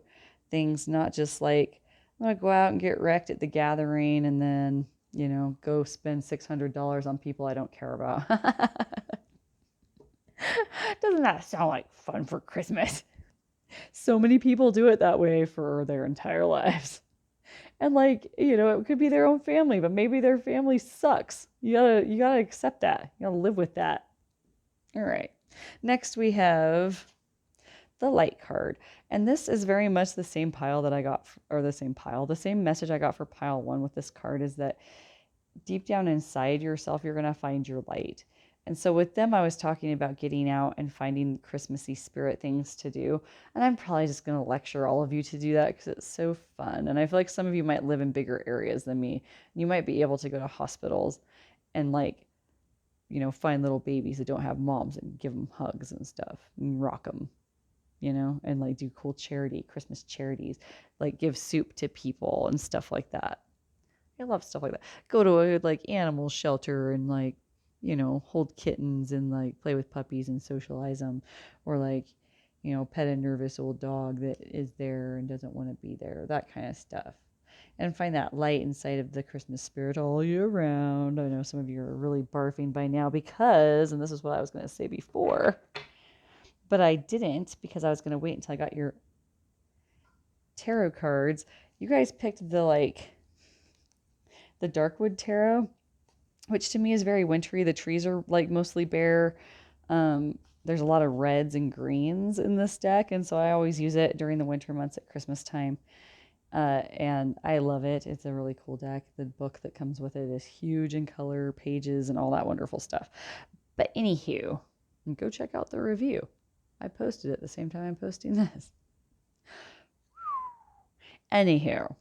things, not just like, I'm going to go out and get wrecked at the gathering and then, go spend $600 on people I don't care about. Doesn't that sound like fun for Christmas? So many people do it that way for their entire lives. And like, it could be their own family, but maybe their family sucks. You gotta accept that. You gotta live with that. All right. Next we have the light card. And this is very much the same pile that I got, the same message I got for pile one with this card is that deep down inside yourself, you're going to find your light. And so with them, I was talking about getting out and finding Christmassy spirit things to do. And I'm probably just going to lecture all of you to do that because it's so fun. And I feel like some of you might live in bigger areas than me. You might be able to go to hospitals and like, find little babies that don't have moms and give them hugs and stuff and rock them, and like do cool Christmas charities, like give soup to people and stuff like that. I love stuff like that. Go to a like animal shelter and like, hold kittens and like play with puppies and socialize them, or like, pet a nervous old dog that is there and doesn't want to be there, that kind of stuff. And find that light inside of the Christmas spirit all year round. I know some of you are really barfing by now because, and this is what I was going to say before, but I didn't because I was going to wait until I got your tarot cards. You guys picked the Darkwood Tarot, which to me is very wintry. The trees are like mostly bare. There's a lot of reds and greens in this deck, and so I always use it during the winter months at Christmas time. And I love it. It's a really cool deck. The book that comes with it is huge in color, pages, and all that wonderful stuff. But anywho, go check out the review. I posted it at the same time I'm posting this. Anywho,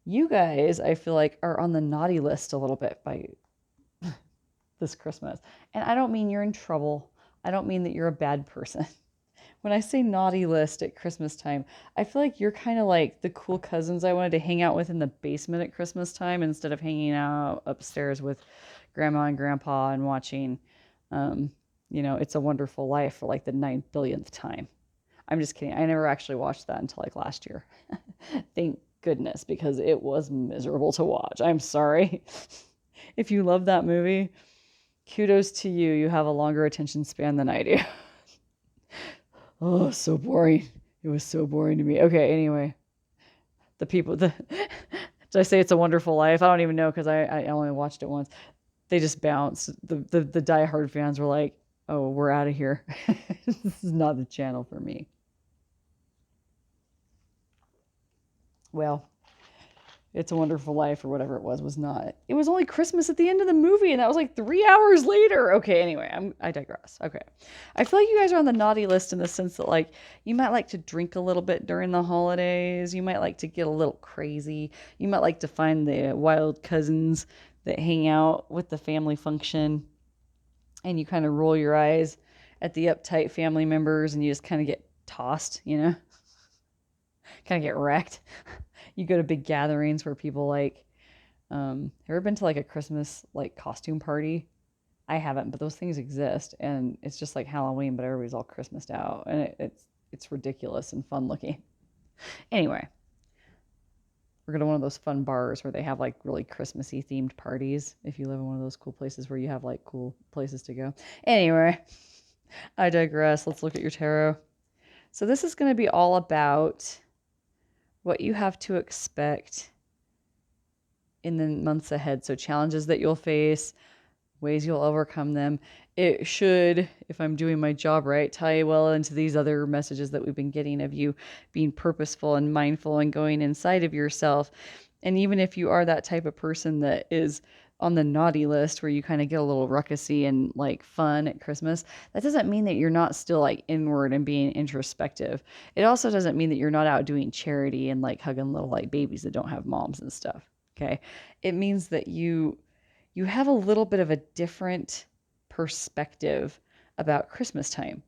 you guys, I feel like, are on the naughty list a little bit by this Christmas. And I don't mean you're in trouble. I don't mean that you're a bad person. When I say naughty list at Christmas time, I feel like you're kind of like the cool cousins I wanted to hang out with in the basement at Christmas time instead of hanging out upstairs with grandma and grandpa and watching, It's a Wonderful Life for like the 9 billionth time. I'm just kidding. I never actually watched that until like last year. Thank goodness, because it was miserable to watch. I'm sorry. If you love that movie, kudos to you. You have a longer attention span than I do. Oh, so boring. It was so boring to me. Okay, anyway, the did I say It's a Wonderful Life? I don't even know because I only watched it once. They just bounced. The diehard fans were like, "Oh, we're out of here. This is not the channel for me." Well, It's a Wonderful Life or whatever it was not. It was only Christmas at the end of the movie, and that was like 3 hours later. Okay, anyway, I digress. Okay. I feel like you guys are on the naughty list in the sense that like you might like to drink a little bit during the holidays. You might like to get a little crazy. You might like to find the wild cousins that hang out with the family function, and you kind of roll your eyes at the uptight family members and you just kind of get tossed, kind of get wrecked. You go to big gatherings where people like, have you ever been to like a Christmas like costume party? I haven't, but those things exist, and it's just like Halloween, but everybody's all Christmased out, and it's ridiculous and fun looking. Anyway, we're going to one of those fun bars where they have like really Christmassy themed parties. If you live in one of those cool places where you have like cool places to go. Anyway, I digress. Let's look at your tarot. So this is going to be all about what you have to expect in the months ahead. So challenges that you'll face, ways you'll overcome them. It should, if I'm doing my job right, tie well into these other messages that we've been getting of you being purposeful and mindful and going inside of yourself. And even if you are that type of person that is on the naughty list where you kind of get a little ruckusy and like fun at Christmas, that doesn't mean that you're not still like inward and being introspective. It also doesn't mean that you're not out doing charity and like hugging little like babies that don't have moms and stuff. Okay. It means that you have a little bit of a different perspective about Christmas time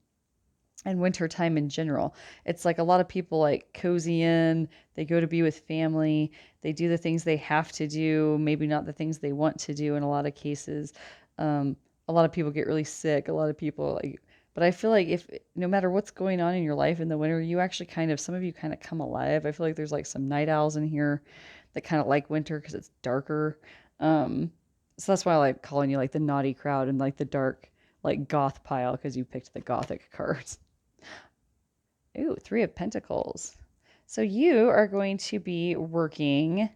and winter time in general. It's like a lot of people like cozy in, they go to be with family, they do the things they have to do, maybe not the things they want to do in a lot of cases. A lot of people get really sick. A lot of people like, but I feel like if no matter what's going on in your life in the winter, you actually kind of, some of you kind of come alive. I feel like there's like some night owls in here that kind of like winter because it's darker. So that's why I like calling you like the naughty crowd and like the dark, like goth pile because you picked the gothic cards. Ooh, Three of Pentacles. So you are going to be working.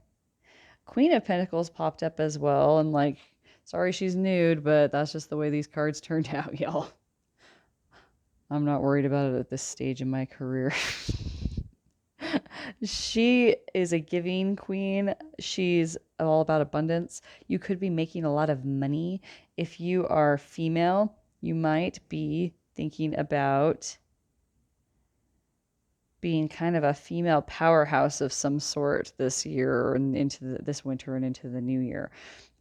Queen of Pentacles popped up as well. And like, sorry she's nude, but that's just the way these cards turned out, y'all. I'm not worried about it at this stage in my career. She is a giving queen. She's all about abundance. You could be making a lot of money. If you are female, you might be thinking about being kind of a female powerhouse of some sort this year and into this winter and into the new year.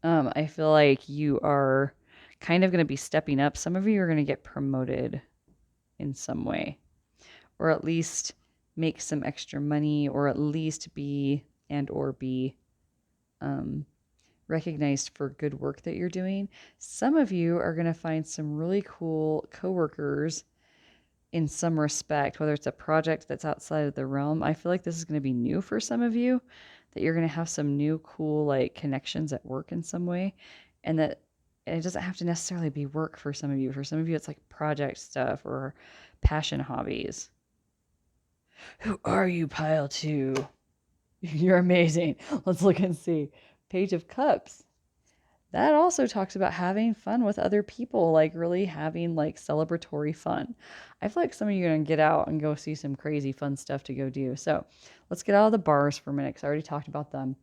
I feel like you are kind of going to be stepping up. Some of you are going to get promoted in some way, or at least make some extra money, or at least be recognized for good work that you're doing. Some of you are going to find some really cool coworkers in some respect, whether it's a project that's outside of the realm. I feel like this is going to be new for some of you, that you're going to have some new cool like connections at work in some way, and that it doesn't have to necessarily be work for some of you. For some of you, it's like project stuff or passion hobbies. Who are you, pile two? You're amazing. Let's look and see. Page of Cups. That also talks about having fun with other people, like really having like celebratory fun. I feel like some of you are going to get out and go see some crazy fun stuff to go do. So let's get out of the bars for a minute because I already talked about them.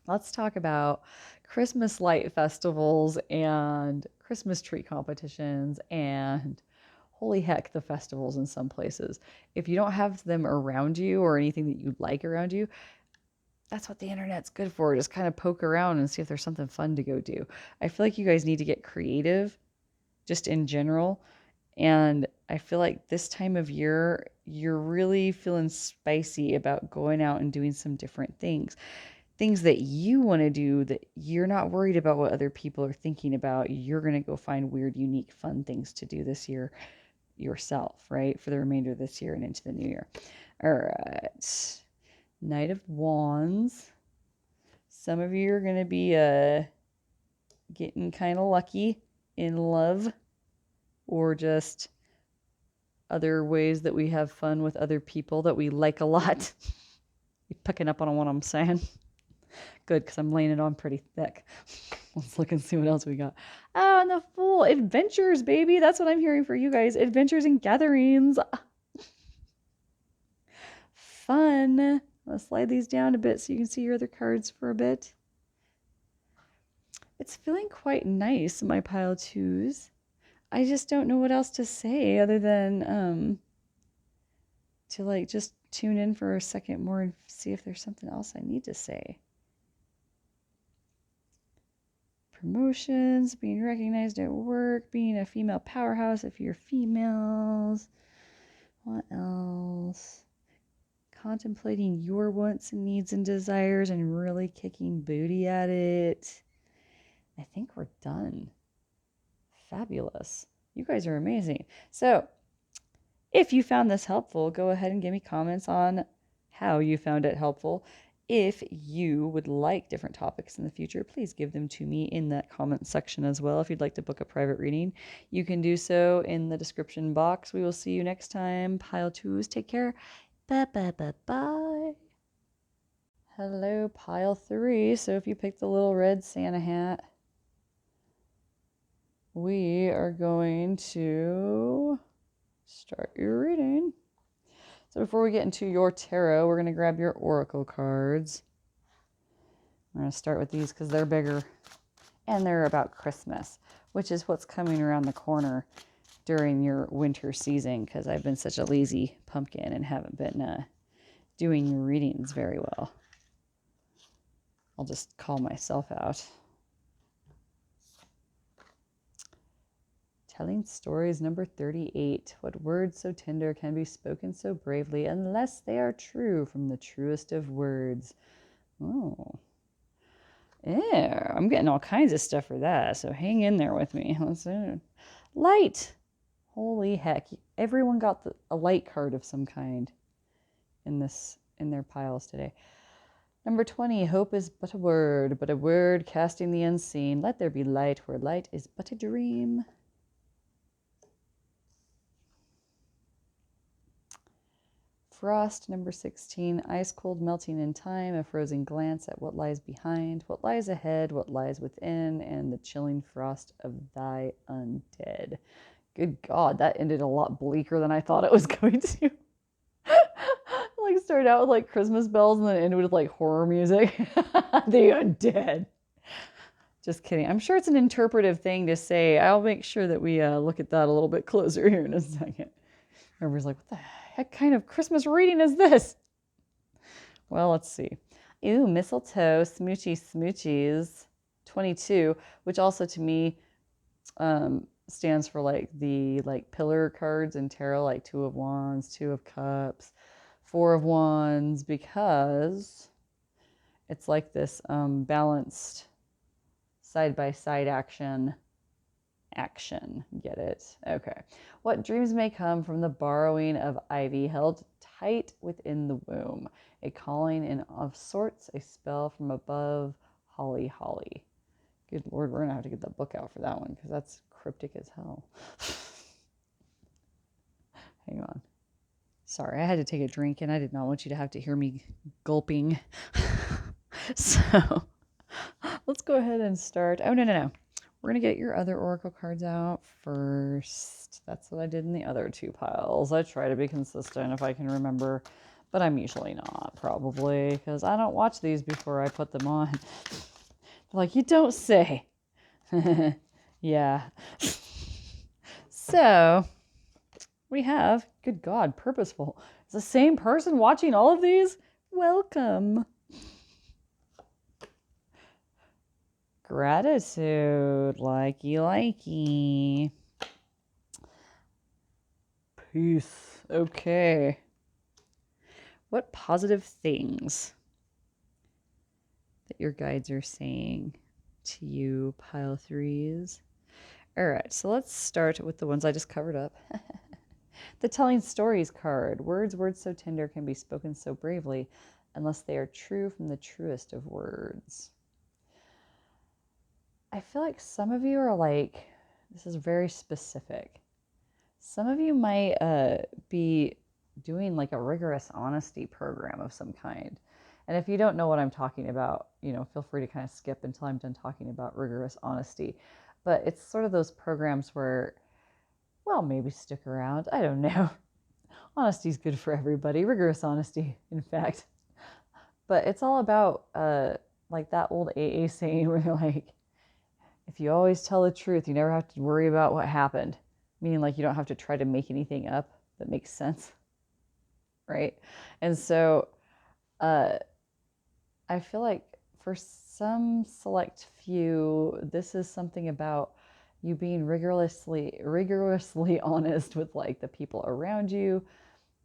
Let's talk about Christmas light festivals and Christmas tree competitions and holy heck, the festivals in some places. If you don't have them around you or anything that you like around you, that's what the internet's good for. Just kind of poke around and see if there's something fun to go do. I feel like you guys need to get creative just in general. And I feel like this time of year, you're really feeling spicy about going out and doing some different things. Things that you want to do that you're not worried about what other people are thinking about. You're going to go find weird, unique, fun things to do this year. yourself, right? For the remainder of this year and into the new year. All right. Knight of Wands. Some of you are going to be getting kind of lucky in love or just other ways that we have fun with other people that we like a lot. You picking up on what I'm saying? Good, because I'm laying it on pretty thick. Let's look and see what else we got. Oh, and the Fool. Adventures, baby. That's what I'm hearing for you guys. Adventures and gatherings. Fun. Let's slide these down a bit so you can see your other cards for a bit. It's feeling quite nice, my pile twos. I just don't know what else to say other than to like just tune in for a second more and see if there's something else I need to say. Promotions, being recognized at work, being a female powerhouse if you're females. What else? Contemplating your wants and needs and desires and really kicking booty at it. I think we're done. Fabulous. You guys are amazing. So, if you found this helpful, go ahead and give me comments on how you found it helpful. If you would like different topics in the future, please give them to me in that comment section as well. If you'd like to book a private reading, you can do so in the description box. We will see you next time. Pile twos, take care. Bye, bye, bye, bye. Hello, pile three. So if you picked the little red Santa hat, we are going to start your reading. So before we get into your tarot, we're going to grab your oracle cards. We're going to start with these because they're bigger and they're about Christmas, which is what's coming around the corner during your winter season, because I've been such a lazy pumpkin and haven't been doing your readings very well. I'll just call myself out. Telling stories, number 38. What words so tender can be spoken so bravely unless they are true from the truest of words? Oh. Yeah, I'm getting all kinds of stuff for that, so hang in there with me. Let's see. Light. Holy heck. Everyone got a light card of some kind in their piles today. Number 20, hope is but a word casting the unseen. Let there be light where light is but a dream. Frost, number 16, ice cold melting in time, a frozen glance at what lies behind, what lies ahead, what lies within, and the chilling frost of thy undead. Good God, that ended a lot bleaker than I thought it was going to. Like started out with like Christmas bells and then ended with like horror music. The undead. Just kidding. I'm sure it's an interpretive thing to say. I'll make sure that we look at that a little bit closer here in a second. Everybody's like, what the heck kind of Christmas reading is this? Well, let's see. Ooh, mistletoe, smoochy smoochies, 22, which also to me stands for like the pillar cards in tarot, like Two of Wands, Two of Cups, Four of Wands, because it's like this balanced side-by-side action. Get it? Okay. What dreams may come from the borrowing of ivy held tight within the womb. A calling in of sorts, a spell from above, holly, holly. Good Lord, we're going to have to get the book out for that one because that's cryptic as hell. Hang on. Sorry, I had to take a drink and I did not want you to have to hear me gulping. So, let's go ahead and start. Oh, no. We're going to get your other oracle cards out first. That's what I did in the other two piles. I try to be consistent if I can remember, but I'm usually not, probably, because I don't watch these before I put them on. Like, you don't say. Yeah. So, we have, good God, purposeful. It's the same person watching all of these? Welcome. Gratitude, likey. Peace. Okay. What positive things that your guides are saying to you, pile threes? All right, so let's start with the ones I just covered up. The telling stories card. Words so tender can be spoken so bravely, unless they are true from the truest of words. I feel like some of you are like, this is very specific. Some of you might be doing like a rigorous honesty program of some kind. And if you don't know what I'm talking about, feel free to kind of skip until I'm done talking about rigorous honesty. But it's sort of those programs where, well, maybe stick around. I don't know. Honesty is good for everybody. Rigorous honesty, in fact. But it's all about like that old AA saying where you're like, if you always tell the truth, you never have to worry about what happened. Meaning like you don't have to try to make anything up that makes sense. Right? And so I feel like for some select few, this is something about you being rigorously honest with like the people around you,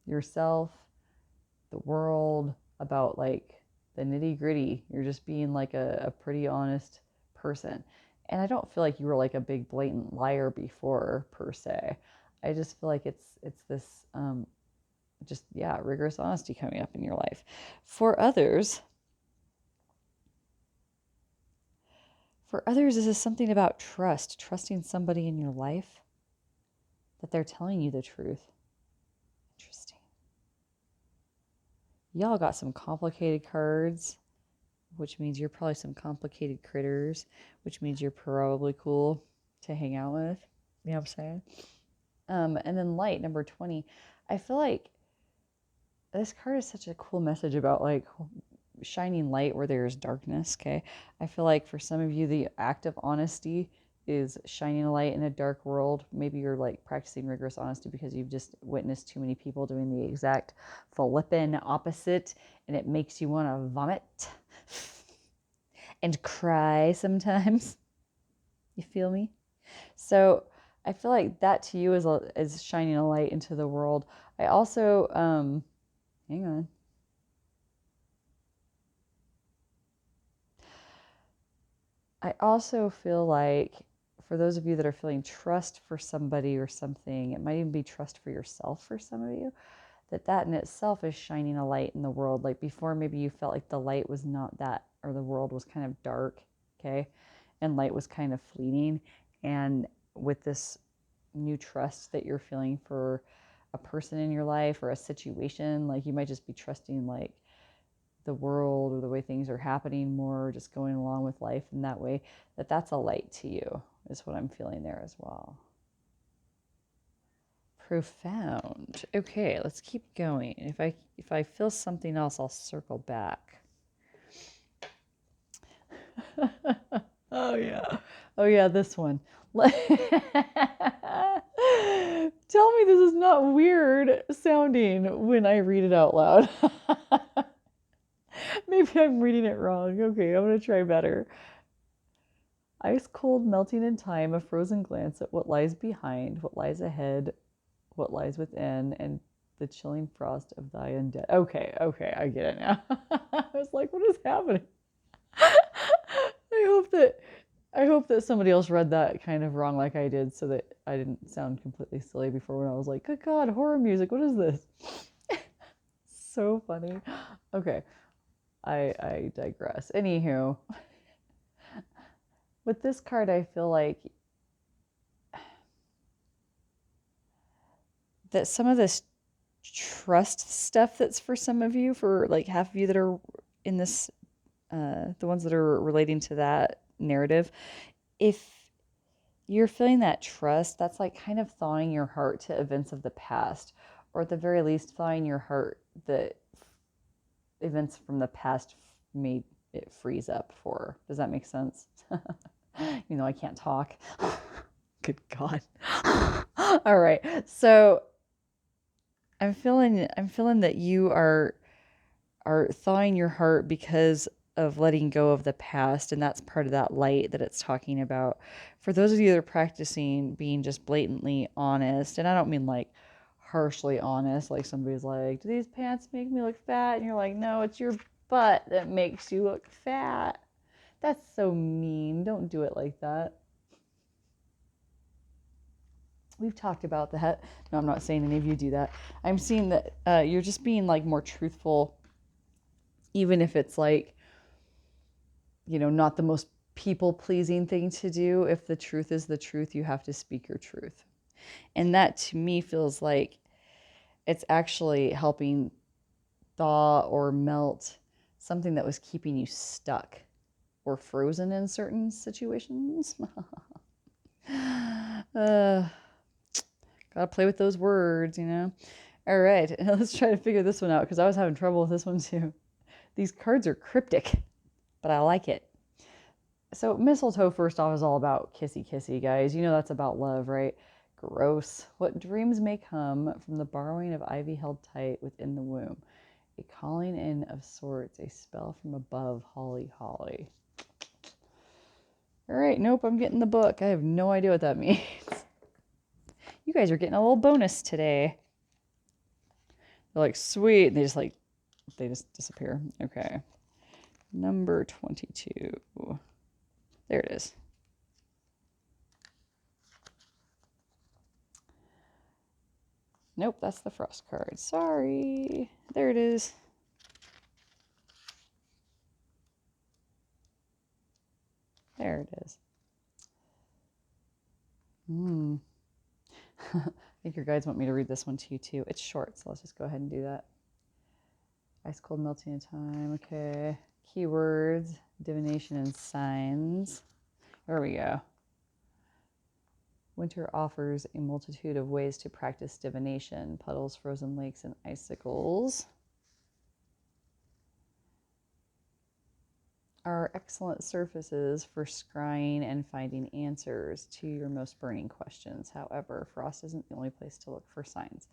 yourself, the world, about like the nitty gritty. You're just being like a pretty honest person. And I don't feel like you were like a big blatant liar before per se. I just feel like it's this rigorous honesty coming up in your life. For others, this is something about trust, trusting somebody in your life that they're telling you the truth. Interesting. Y'all got some complicated cards, which means you're probably some complicated critters, which means you're probably cool to hang out with. You know what I'm saying? And then light, number 20. I feel like this card is such a cool message about like shining light where there's darkness, okay? I feel like for some of you, the act of honesty is shining a light in a dark world. Maybe you're like practicing rigorous honesty because you've just witnessed too many people doing the exact flippin' opposite, and it makes you want to vomit and cry sometimes. You feel me? So I feel like that to you is shining a light into the world. I also, hang on. I also feel like for those of you that are feeling trust for somebody or something, it might even be trust for yourself for some of you, that in itself is shining a light in the world. Like before, maybe you felt like the light was not that, or the world was kind of dark, okay? And light was kind of fleeting. And with this new trust that you're feeling for a person in your life or a situation, like you might just be trusting like the world or the way things are happening more, just going along with life in that way, that's a light to you, is what I'm feeling there as well. Profound. Okay, let's keep going. If I feel something else, I'll circle back. Oh yeah, this one. Tell me this is not weird sounding when I read it out loud. Maybe I'm reading it wrong. Okay, I'm going to try better. Ice cold melting in time, a frozen glance at what lies behind, what lies ahead, what lies within, and the chilling frost of thy undead. Okay, I get it now. I was like, what is happening? I hope that somebody else read that kind of wrong like I did, so that I didn't sound completely silly before when I was like, good God, horror music, what is this? So funny. Okay. I digress. Anywho, with this card, I feel like that some of this trust stuff that's for some of you, for like half of you that are in this, the ones that are relating to that narrative, if you're feeling that trust, that's like kind of thawing your heart to events of the past, or at the very least, thawing your heart that events from the past made it freeze up for. Does that make sense? I can't talk. Good God. All right. So I'm feeling that you are thawing your heart because of letting go of the past, and that's part of that light that it's talking about. For those of you that are practicing being just blatantly honest, and I don't mean like harshly honest, like somebody's like, do these pants make me look fat? And you're like, no, it's your butt that makes you look fat. That's so mean. Don't do it like that. We've talked about that. No, I'm not saying any of you do that. I'm seeing that you're just being like more truthful, even if it's like, not the most people pleasing thing to do. If the truth is the truth, you have to speak your truth. And that to me feels like it's actually helping thaw or melt something that was keeping you stuck or frozen in certain situations. Gotta play with those words, All right, let's try to figure this one out because I was having trouble with this one too. These cards are cryptic, but I like it. So mistletoe, first off, is all about kissy kissy, guys. That's about love, right? Gross. What dreams may come from the borrowing of ivy held tight within the womb. A calling in of sorts, a spell from above, holly, holly. All right, nope, I'm getting the book. I have no idea what that means. You guys are getting a little bonus today. They're like, sweet. And they just disappear. Okay. Number 22. There it is. Nope, that's the frost card. Sorry. There it is. There it is. I think your guides want me to read this one to you too. It's short, so let's just go ahead and do that. Ice cold melting in time. Okay. Keywords, divination, and signs. There we go. Winter offers a multitude of ways to practice divination. Puddles, frozen lakes, and icicles are excellent surfaces for scrying and finding answers to your most burning questions. However, frost isn't the only place to look for signs.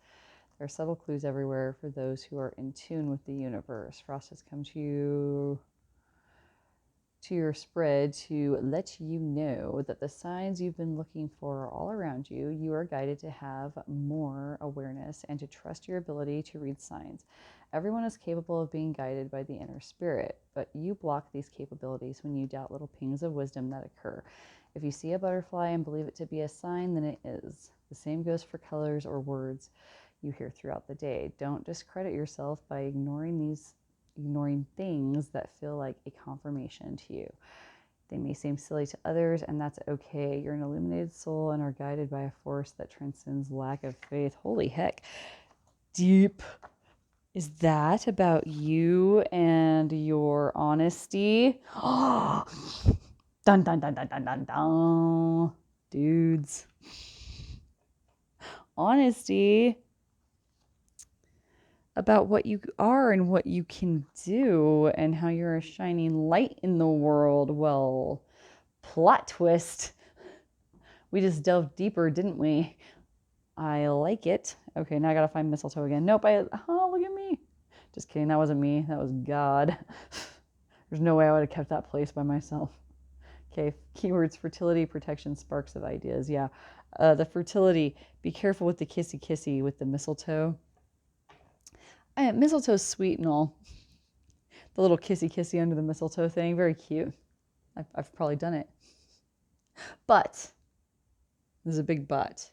There are subtle clues everywhere for those who are in tune with the universe. Frost has come to your spread to let you know that the signs you've been looking for are all around you. You are guided to have more awareness and to trust your ability to read signs. Everyone is capable of being guided by the inner spirit, but you block these capabilities when you doubt little pings of wisdom that occur. If you see a butterfly and believe it to be a sign, then it is. The same goes for colors or words you hear throughout the day. Don't discredit yourself by ignoring things that feel like a confirmation to you. They may seem silly to others, and that's okay. You're an illuminated soul and are guided by a force that transcends lack of faith. Holy heck. Deep. Is that about you and your honesty? Oh, dun dun dun dun dun dun dun. Dudes. Honesty about what you are and what you can do and how you're a shining light in the world. Well, plot twist. We just delved deeper, didn't we? I like it. Okay, now I gotta find mistletoe again. Nope, oh, look at me. Just kidding, that wasn't me. That was God. There's no way I would have kept that place by myself. Okay, keywords, fertility, protection, sparks of ideas. Yeah, the fertility, be careful with the kissy kissy with the mistletoe. Mistletoe's sweet and all. The little kissy kissy under the mistletoe thing, very cute. I've probably done it. But, there's a big but.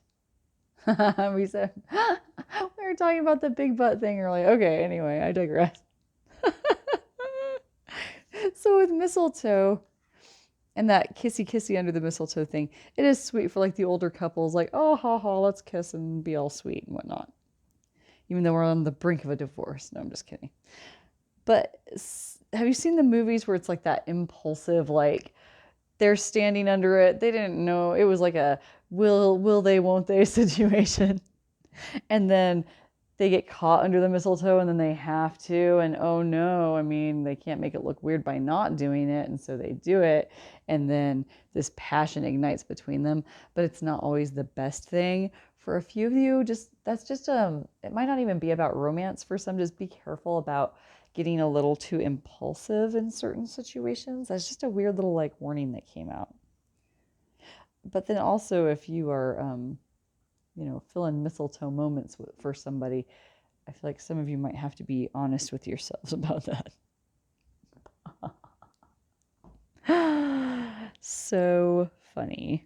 we were talking about the big butt thing earlier. Okay, anyway, I digress. So with mistletoe and that kissy kissy under the mistletoe thing, it is sweet for like the older couples, like, oh, ha ha, let's kiss and be all sweet and whatnot. Even though we're on the brink of a divorce. No, I'm just kidding. But have you seen the movies where it's like that impulsive, like, they're standing under it. They didn't know. It was like a will they, won't they situation. And then they get caught under the mistletoe and then they have to. And oh no, I mean, they can't make it look weird by not doing it. And so they do it. And then this passion ignites between them. But it's not always the best thing. For a few of you, it might not even be about romance for some. Just be careful about getting a little too impulsive in certain situations. That's just a weird little like warning that came out. But then also if you are, filling mistletoe moments for somebody, I feel like some of you might have to be honest with yourselves about that. So funny.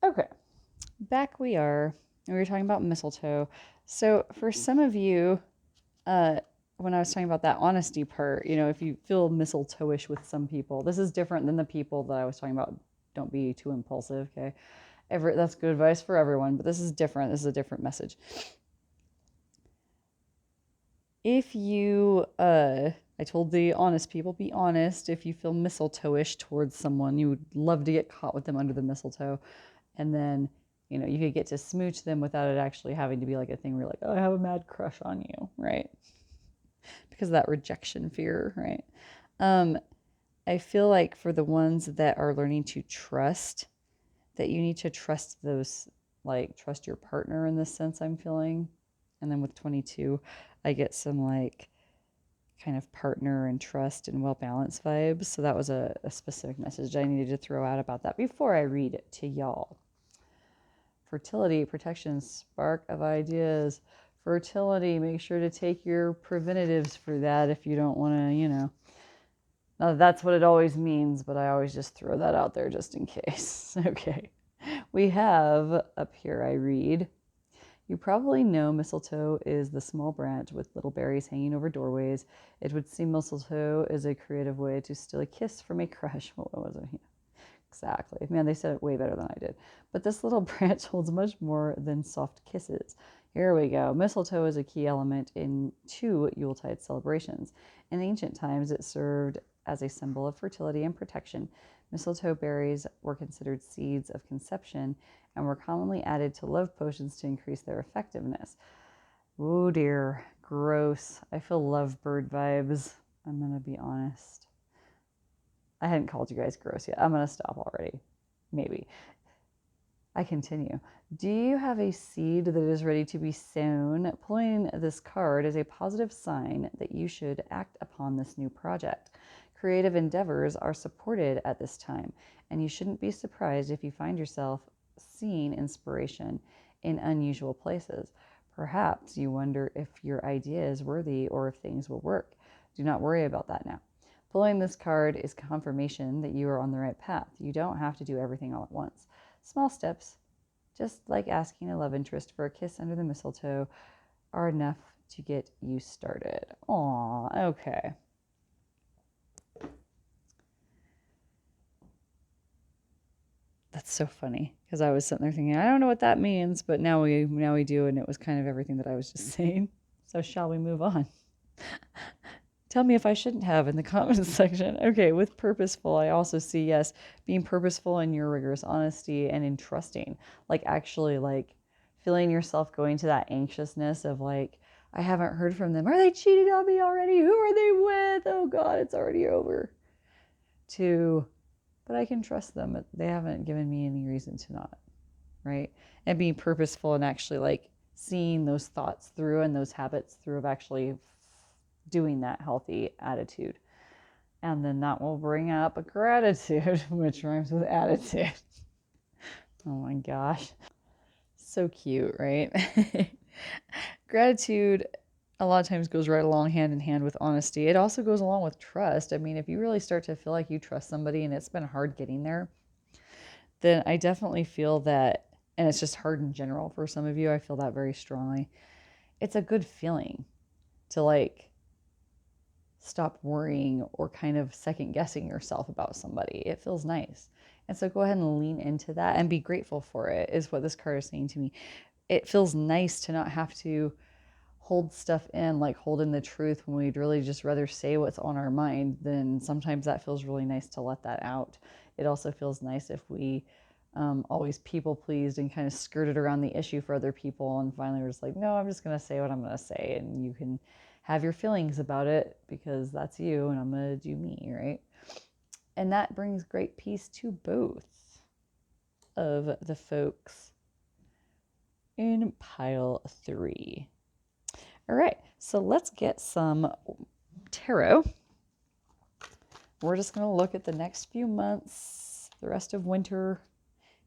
Okay, back we are. We were talking about mistletoe. So for some of you, uh, when I was talking about that honesty part, if you feel mistletoe-ish with some people, this is different than the people that I was talking about. Don't be too impulsive, okay? That's good advice for everyone, but this is different. This is a different message. If you, I told the honest people, be honest. If you feel mistletoe-ish towards someone, you would love to get caught with them under the mistletoe. And then, you could get to smooch them without it actually having to be like a thing where you're like, oh, I have a mad crush on you, right? Because of that rejection fear, right? Um, I feel like for the ones that are learning to trust, that you need to trust those, like, trust your partner in this sense, I'm feeling. And then with 22, I get some, like, kind of partner and trust and well balanced vibes. So that was a specific message I needed to throw out about that before I read it to y'all. Fertility, protection, spark of ideas. Fertility, make sure to take your preventatives for that if you don't want to, Now, that's what it always means, but I always just throw that out there just in case. Okay. We have up here, I read, you probably know mistletoe is the small branch with little berries hanging over doorways. It would seem mistletoe is a creative way to steal a kiss from a crush. What was it? Yeah, exactly. Man, they said it way better than I did. But this little branch holds much more than soft kisses. Here we go. Mistletoe is a key element in two Yuletide celebrations. In ancient times, it served as a symbol of fertility and protection. Mistletoe berries were considered seeds of conception and were commonly added to love potions to increase their effectiveness. Oh dear, gross. I feel lovebird vibes. I'm going to be honest. I hadn't called you guys gross yet. I'm going to stop already. Maybe. I continue. Do you have a seed that is ready to be sown? Pulling this card is a positive sign that you should act upon this new project. Creative endeavors are supported at this time, and you shouldn't be surprised if you find yourself seeing inspiration in unusual places. Perhaps you wonder if your idea is worthy or if things will work. Do not worry about that now. Pulling this card is confirmation that you are on the right path. You don't have to do everything all at once. Small steps, just like asking a love interest for a kiss under the mistletoe, are enough to get you started. Aw, okay. That's so funny because I was sitting there thinking, I don't know what that means, but now we do, and it was kind of everything that I was just saying. So shall we move on? Tell me if I shouldn't have in the comments section. Okay, with purposeful, I also see, yes, being purposeful in your rigorous honesty and in trusting. Like actually like feeling yourself going to that anxiousness of like, I haven't heard from them. Are they cheating on me already? Who are they with? Oh God, it's already over. But I can trust them. They haven't given me any reason to not, right? And being purposeful and actually like seeing those thoughts through and those habits through of actually doing that healthy attitude. And then that will bring up a gratitude, which rhymes with attitude. Oh my gosh. So cute, right? Gratitude a lot of times goes right along hand in hand with honesty. It also goes along with trust. I mean, if you really start to feel like you trust somebody and it's been hard getting there, then I definitely feel that, and it's just hard in general for some of you, I feel that very strongly. It's a good feeling to like stop worrying or kind of second guessing yourself about somebody. It feels nice. And so go ahead and lean into that and be grateful for it, is what this card is saying to me. It feels nice to not have to hold stuff in, like hold in the truth when we'd really just rather say what's on our mind. Then sometimes that feels really nice to let that out. It also feels nice if we always people pleased and kind of skirted around the issue for other people, and finally we're just like, no, I'm just going to say what I'm going to say, and you can have your feelings about it because that's you and I'm going to do me, right? And that brings great peace to both of the folks in pile 3. All right, so let's get some tarot. We're just going to look at the next few months, the rest of winter,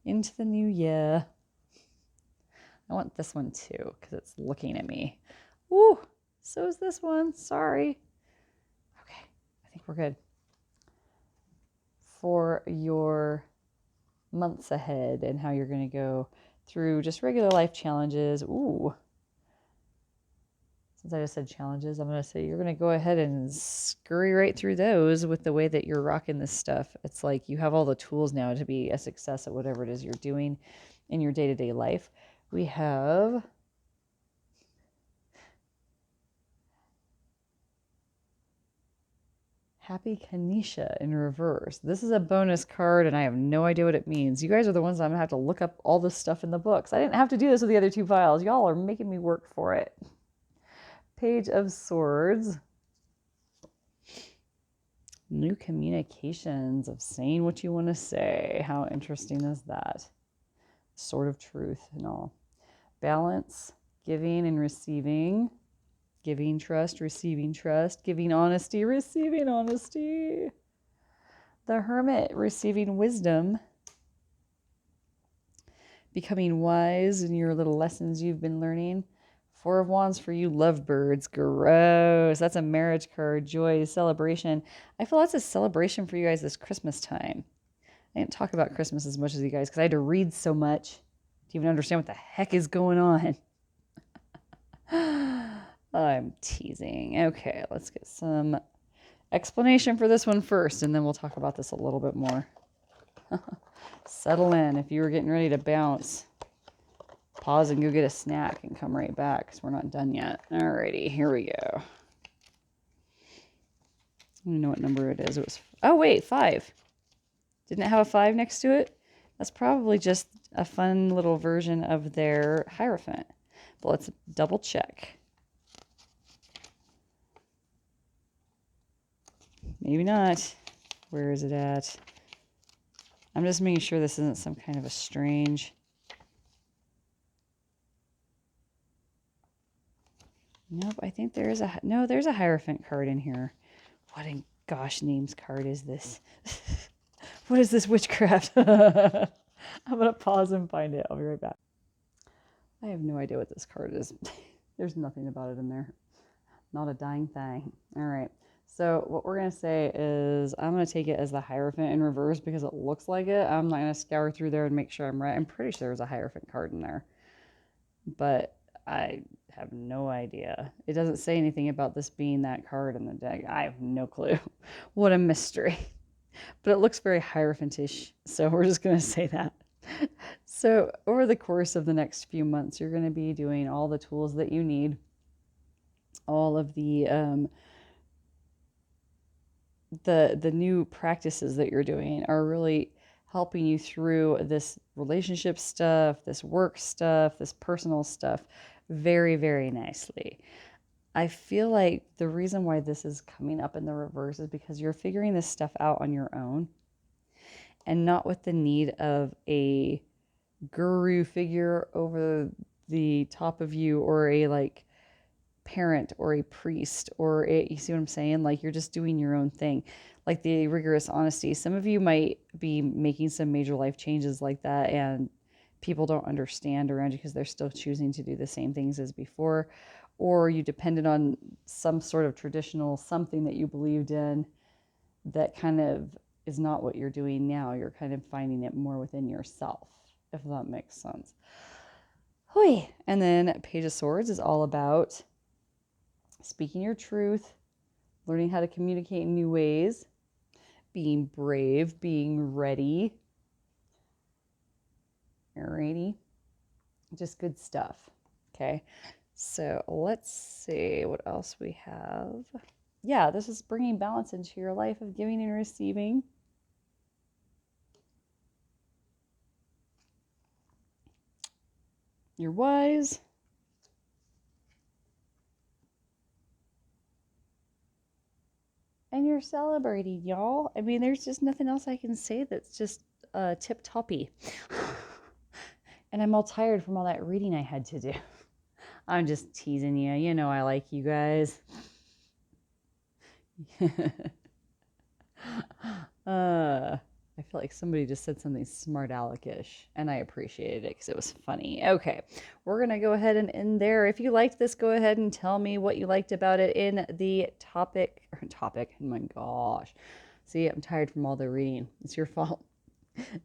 into the new year. I want this one too because it's looking at me. Ooh, so is this one. Sorry. Okay, I think we're good. For your months ahead and how you're going to go through just regular life challenges. Ooh, since I just said challenges, I'm going to say you're going to go ahead and scurry right through those with the way that you're rocking this stuff. It's like you have all the tools now to be a success at whatever it is you're doing in your day-to-day life. We have Happy Kanisha in reverse. This is a bonus card, and I have no idea what it means. You guys are the ones I'm going to have to look up all this stuff in the books. I didn't have to do this with the other two files. Y'all are making me work for it. Page of Swords. New communications of saying what you want to say. How interesting is that? Sword of Truth and all. Balance, giving and receiving. Giving trust, receiving trust. Giving honesty, receiving honesty. The Hermit, receiving wisdom. Becoming wise in your little lessons you've been learning. Four of Wands for you lovebirds. Gross. That's a marriage card. Joy, celebration. I feel that's a celebration for you guys this Christmas time. I didn't talk about Christmas as much as you guys because I had to read so much to even understand what the heck is going on. I'm teasing. Okay, let's get some explanation for this one first, and then we'll talk about this a little bit more. Settle in. If you were getting ready to bounce, pause and go get a snack and come right back because we're not done yet. Alrighty, here we go. I don't know what number it is. It was, oh wait, 5. Didn't it have a 5 next to it? That's probably just a fun little version of their Hierophant. But let's double check. Maybe not. Where is it at? I'm just making sure this isn't some kind of a strange... Nope, I think there is a... No, there's a Hierophant card in here. What in gosh names card is this? What is this witchcraft? I'm going to pause and find it. I'll be right back. I have no idea what this card is. There's nothing about it in there. Not a dying thing. All right. So what we're going to say is I'm going to take it as the Hierophant in reverse because it looks like it. I'm not going to scour through there and make sure I'm right. I'm pretty sure there's a Hierophant card in there. But I have no idea. It doesn't say anything about this being that card in the deck. I have no clue. What a mystery. But it looks very Hierophantish, so we're just going to say that. So over the course of the next few months, you're going to be doing all the tools that you need, all of the new practices that you're doing are really helping you through this relationship stuff, this work stuff, this personal stuff very, very nicely. I feel like the reason why this is coming up in the reverse is because you're figuring this stuff out on your own and not with the need of a guru figure over the top of you or a like parent or a priest or a, you see what I'm saying? Like you're just doing your own thing. Like the rigorous honesty. Some of you might be making some major life changes like that and people don't understand around you because they're still choosing to do the same things as before. Or you depended on some sort of traditional something that you believed in that kind of is not what you're doing now. You're kind of finding it more within yourself, if that makes sense. Hui. And then Page of Swords is all about speaking your truth, learning how to communicate in new ways, being brave, being ready. Alrighty. Just good stuff. Okay. So let's see what else we have. Yeah, this is bringing balance into your life of giving and receiving. You're wise. And you're celebrating, y'all. I mean, there's just nothing else I can say that's just tip-toppy. And I'm all tired from all that reading I had to do. I'm just teasing you. You know I like you guys. I feel like somebody just said something smart aleck-ish, and I appreciated it because it was funny. Okay, we're going to go ahead and end there. If you liked this, go ahead and tell me what you liked about it in the topic. Oh my gosh. See, I'm tired from all the reading. It's your fault.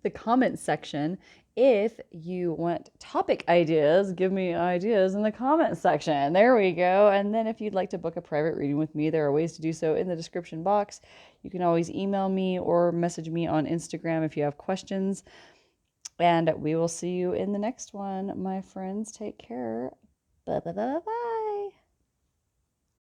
the comment section. If you want topic ideas, give me ideas in the comment section. There we go. And then if you'd like to book a private reading with me, there are ways to do so in the description box. You can always email me or message me on Instagram if you have questions. And we will see you in the next one, my friends. Take care. Bye bye bye bye.